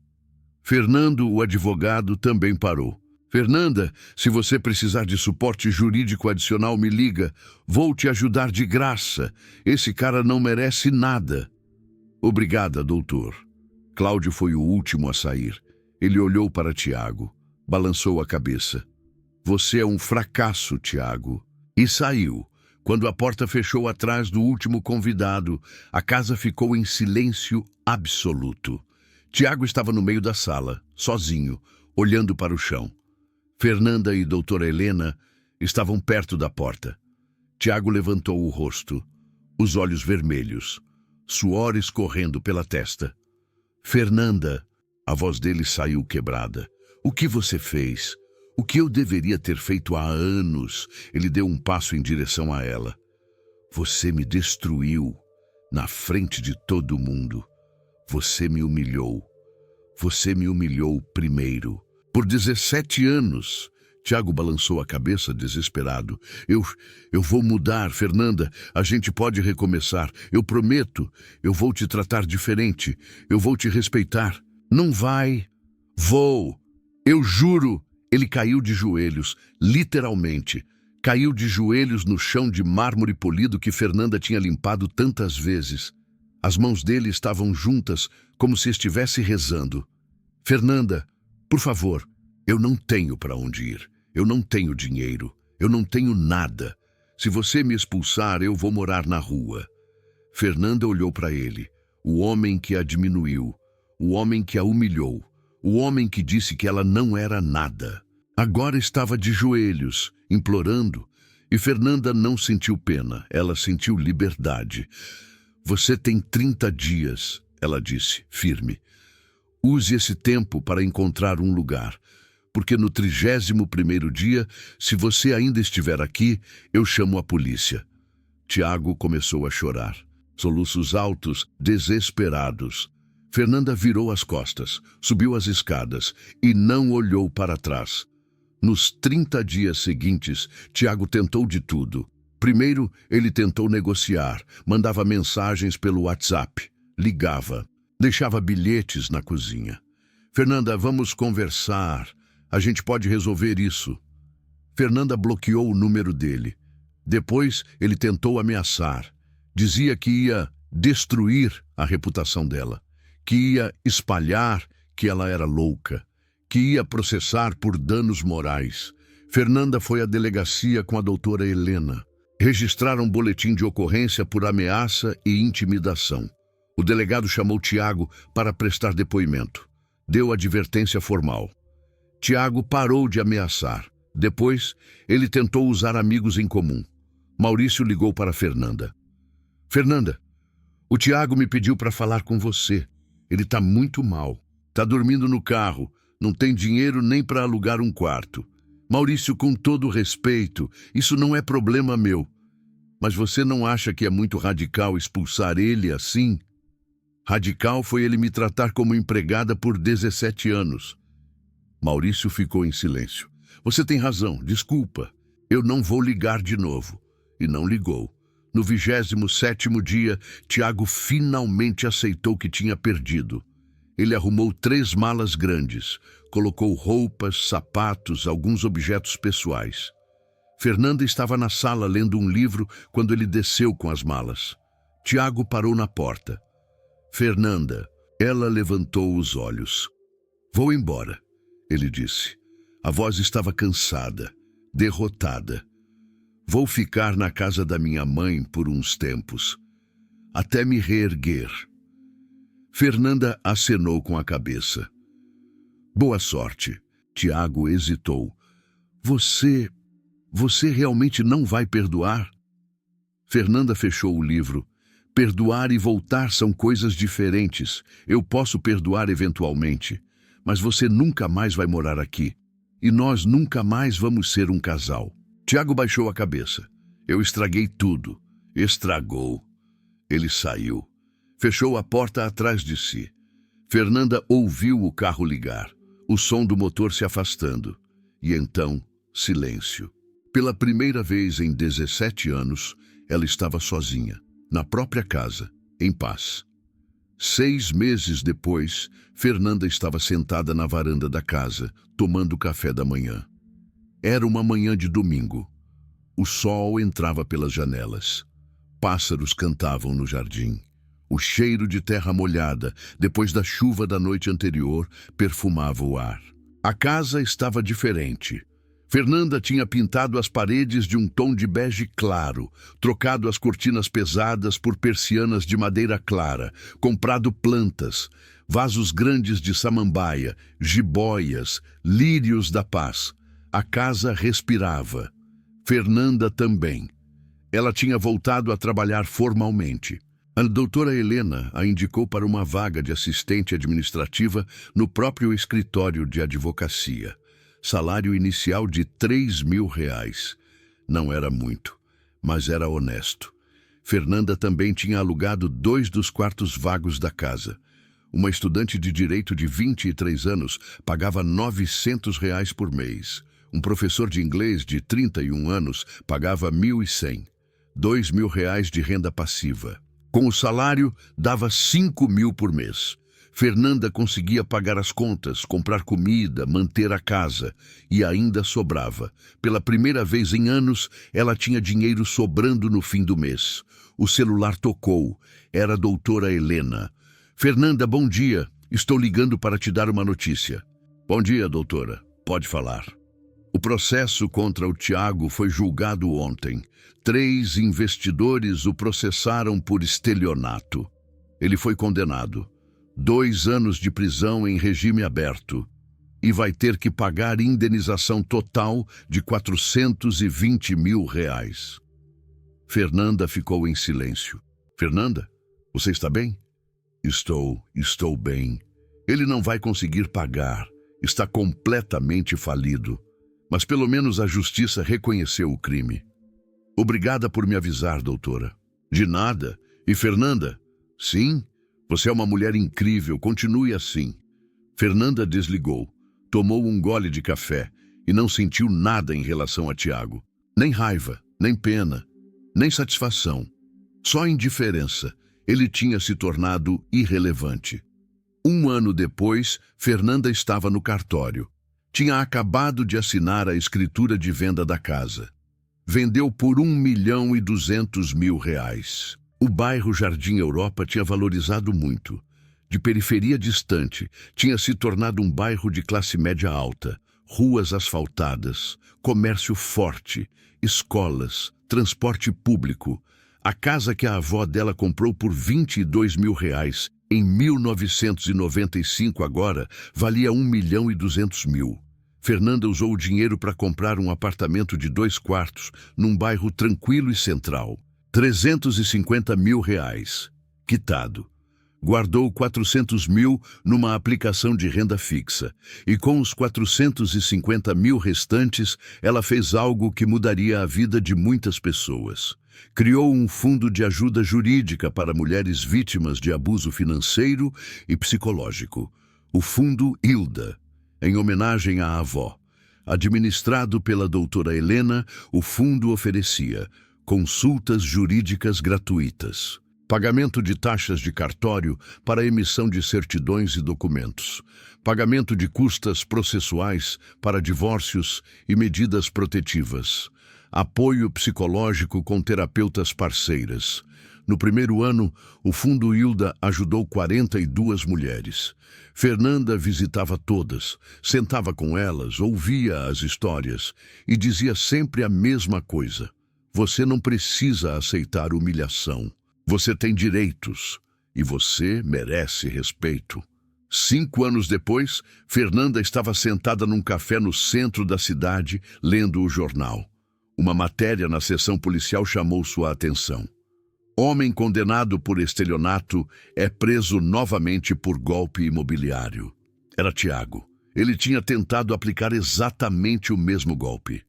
Fernando, o advogado, também parou. Fernanda, se você precisar de suporte jurídico adicional, me liga. Vou te ajudar de graça. Esse cara não merece nada. Obrigada, doutor. Cláudio foi o último a sair. Ele olhou para Tiago, balançou a cabeça. Você é um fracasso, Tiago. E saiu. Quando a porta fechou atrás do último convidado, a casa ficou em silêncio absoluto. Tiago estava no meio da sala, sozinho, olhando para o chão. Fernanda e doutora Helena estavam perto da porta. Tiago levantou o rosto, os olhos vermelhos, suor escorrendo pela testa. Fernanda, a voz dele saiu quebrada. O que você fez? O que eu deveria ter feito há anos? Ele deu um passo em direção a ela. Você me destruiu, na frente de todo mundo. Você me humilhou. Você me humilhou primeiro. Por 17 anos. Tiago balançou a cabeça desesperado. Eu vou mudar, Fernanda. A gente pode recomeçar. Eu prometo. Eu vou te tratar diferente. Eu vou te respeitar. Não vai. Vou. Eu juro. Ele caiu de joelhos, literalmente. Caiu de joelhos no chão de mármore polido que Fernanda tinha limpado tantas vezes. As mãos dele estavam juntas, como se estivesse rezando. Fernanda, por favor, eu não tenho para onde ir. Eu não tenho dinheiro. Eu não tenho nada. Se você me expulsar, eu vou morar na rua. Fernanda olhou para ele, o homem que a diminuiu, o homem que a humilhou, o homem que disse que ela não era nada. Agora estava de joelhos, implorando, e Fernanda não sentiu pena, ela sentiu liberdade. Você tem 30 dias, ela disse, firme. Use esse tempo para encontrar um lugar, porque no 31º dia, se você ainda estiver aqui, eu chamo a polícia. Tiago começou a chorar, soluços altos, desesperados. Fernanda virou as costas, subiu as escadas e não olhou para trás. Nos 30 dias seguintes, Tiago tentou de tudo. Primeiro, ele tentou negociar, mandava mensagens pelo WhatsApp, ligava, deixava bilhetes na cozinha. Fernanda, vamos conversar. A gente pode resolver isso. Fernanda bloqueou o número dele. Depois, ele tentou ameaçar. Dizia que ia destruir a reputação dela, que ia espalhar que ela era louca, que ia processar por danos morais. Fernanda foi à delegacia com a doutora Helena. Registraram um boletim de ocorrência por ameaça e intimidação. O delegado chamou Tiago para prestar depoimento. Deu advertência formal. Tiago parou de ameaçar. Depois, ele tentou usar amigos em comum. Maurício ligou para Fernanda. Fernanda, o Tiago me pediu para falar com você. Ele está muito mal. Está dormindo no carro. Não tem dinheiro nem para alugar um quarto. Maurício, com todo respeito, isso não é problema meu. Mas você não acha que é muito radical expulsar ele assim? Radical foi ele me tratar como empregada por 17 anos. Maurício ficou em silêncio. Você tem razão, desculpa. Eu não vou ligar de novo. E não ligou. No 27º dia, Tiago finalmente aceitou que tinha perdido. Ele arrumou 3 malas grandes, colocou roupas, sapatos, alguns objetos pessoais. Fernanda estava na sala lendo um livro quando ele desceu com as malas. Tiago parou na porta. Fernanda, ela levantou os olhos. Vou embora, ele disse. A voz estava cansada, derrotada. Vou ficar na casa da minha mãe por uns tempos, até me reerguer. Fernanda acenou com a cabeça. Boa sorte. Tiago hesitou. Você realmente não vai perdoar? Fernanda fechou o livro. Perdoar e voltar são coisas diferentes. Eu posso perdoar eventualmente, mas você nunca mais vai morar aqui. E nós nunca mais vamos ser um casal. Tiago baixou a cabeça. Eu estraguei tudo. Estragou. Ele saiu. Fechou a porta atrás de si. Fernanda ouviu o carro ligar, o som do motor se afastando. E então, silêncio. Pela primeira vez em 17 anos, ela estava sozinha, na própria casa, em paz. 6 meses depois, Fernanda estava sentada na varanda da casa, tomando café da manhã. Era uma manhã de domingo. O sol entrava pelas janelas. Pássaros cantavam no jardim. O cheiro de terra molhada, depois da chuva da noite anterior, perfumava o ar. A casa estava diferente. Fernanda tinha pintado as paredes de um tom de bege claro, trocado as cortinas pesadas por persianas de madeira clara, comprado plantas, vasos grandes de samambaia, jiboias, lírios da paz. A casa respirava. Fernanda também. Ela tinha voltado a trabalhar formalmente. A doutora Helena a indicou para uma vaga de assistente administrativa no próprio escritório de advocacia. Salário inicial de R$ 3.000. Não era muito, mas era honesto. Fernanda também tinha alugado 2 dos quartos vagos da casa. Uma estudante de direito de 23 anos pagava R$ 900 por mês. Um professor de inglês de 31 anos pagava R$ 1.100. R$ 2.000 de renda passiva. Com o salário, dava R$ 5.000 por mês. Fernanda conseguia pagar as contas, comprar comida, manter a casa, e ainda sobrava. Pela primeira vez em anos, ela tinha dinheiro sobrando no fim do mês. O celular tocou. Era a doutora Helena. Fernanda, bom dia. Estou ligando para te dar uma notícia. Bom dia, doutora. Pode falar. O processo contra o Tiago foi julgado ontem. 3 investidores o processaram por estelionato. Ele foi condenado. 2 anos de prisão em regime aberto. E vai ter que pagar indenização total de R$ 420 mil. Fernanda ficou em silêncio. Fernanda, você está bem? Estou bem. Ele não vai conseguir pagar. Está completamente falido. Mas pelo menos a justiça reconheceu o crime. Obrigada por me avisar, doutora. De nada. E Fernanda? Sim, você é uma mulher incrível, continue assim. Fernanda desligou, tomou um gole de café e não sentiu nada em relação a Tiago. Nem raiva, nem pena, nem satisfação. Só indiferença. Ele tinha se tornado irrelevante. 1 ano depois, Fernanda estava no cartório. Tinha acabado de assinar a escritura de venda da casa. Vendeu por R$ 1.200.000. O bairro Jardim Europa tinha valorizado muito. De periferia distante, tinha se tornado um bairro de classe média alta. Ruas asfaltadas, comércio forte, escolas, transporte público. A casa que a avó dela comprou por R$ 22 mil em 1995 agora valia R$ 1.200.000. Fernanda usou o dinheiro para comprar um apartamento de 2 quartos num bairro tranquilo e central. R$ 350 mil, quitado. Guardou 400 mil numa aplicação de renda fixa, e com os 450 mil restantes, ela fez algo que mudaria a vida de muitas pessoas. Criou um fundo de ajuda jurídica para mulheres vítimas de abuso financeiro e psicológico, o Fundo Hilda, em homenagem à avó. Administrado pela doutora Helena, o fundo oferecia consultas jurídicas gratuitas, pagamento de taxas de cartório para emissão de certidões e documentos, pagamento de custas processuais para divórcios e medidas protetivas, apoio psicológico com terapeutas parceiras. No primeiro ano, o Fundo Hilda ajudou 42 mulheres. Fernanda visitava todas, sentava com elas, ouvia as histórias e dizia sempre a mesma coisa: você não precisa aceitar humilhação. Você tem direitos e você merece respeito. 5 anos depois, Fernanda estava sentada num café no centro da cidade, lendo o jornal. Uma matéria na seção policial chamou sua atenção. Homem condenado por estelionato é preso novamente por golpe imobiliário. Era Tiago. Ele tinha tentado aplicar exatamente o mesmo golpe.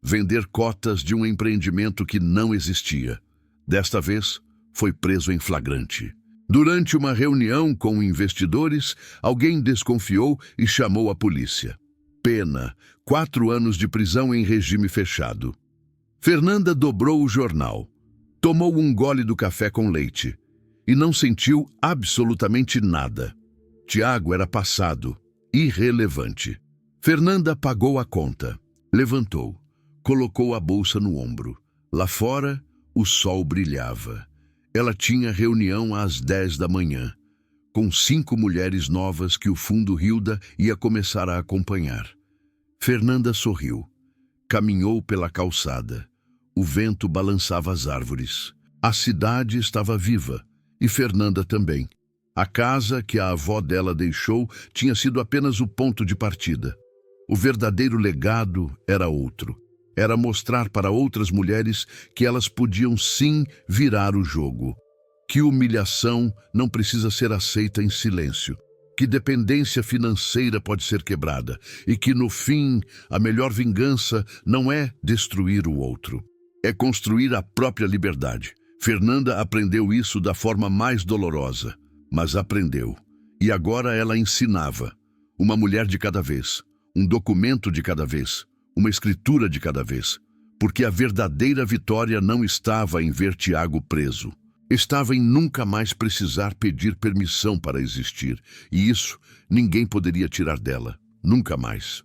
Vender cotas de um empreendimento que não existia. Desta vez, foi preso em flagrante. Durante uma reunião com investidores, alguém desconfiou e chamou a polícia. Pena: 4 anos de prisão em regime fechado. Fernanda dobrou o jornal, tomou um gole do café com leite e não sentiu absolutamente nada. Tiago era passado, irrelevante. Fernanda pagou a conta, levantou, colocou a bolsa no ombro. Lá fora, o sol brilhava. Ela tinha reunião às 10 da manhã, com 5 mulheres novas que o Fundo Hilda ia começar a acompanhar. Fernanda sorriu. Caminhou pela calçada. O vento balançava as árvores. A cidade estava viva, e Fernanda também. A casa que a avó dela deixou tinha sido apenas o ponto de partida. O verdadeiro legado era outro. Era mostrar para outras mulheres que elas podiam sim virar o jogo. Que humilhação não precisa ser aceita em silêncio. Que dependência financeira pode ser quebrada. E que, no fim, a melhor vingança não é destruir o outro. É construir a própria liberdade. Fernanda aprendeu isso da forma mais dolorosa. Mas aprendeu. E agora ela ensinava. Uma mulher de cada vez. Um documento de cada vez. Uma escritura de cada vez, porque a verdadeira vitória não estava em ver Tiago preso. Estava em nunca mais precisar pedir permissão para existir, e isso ninguém poderia tirar dela, nunca mais.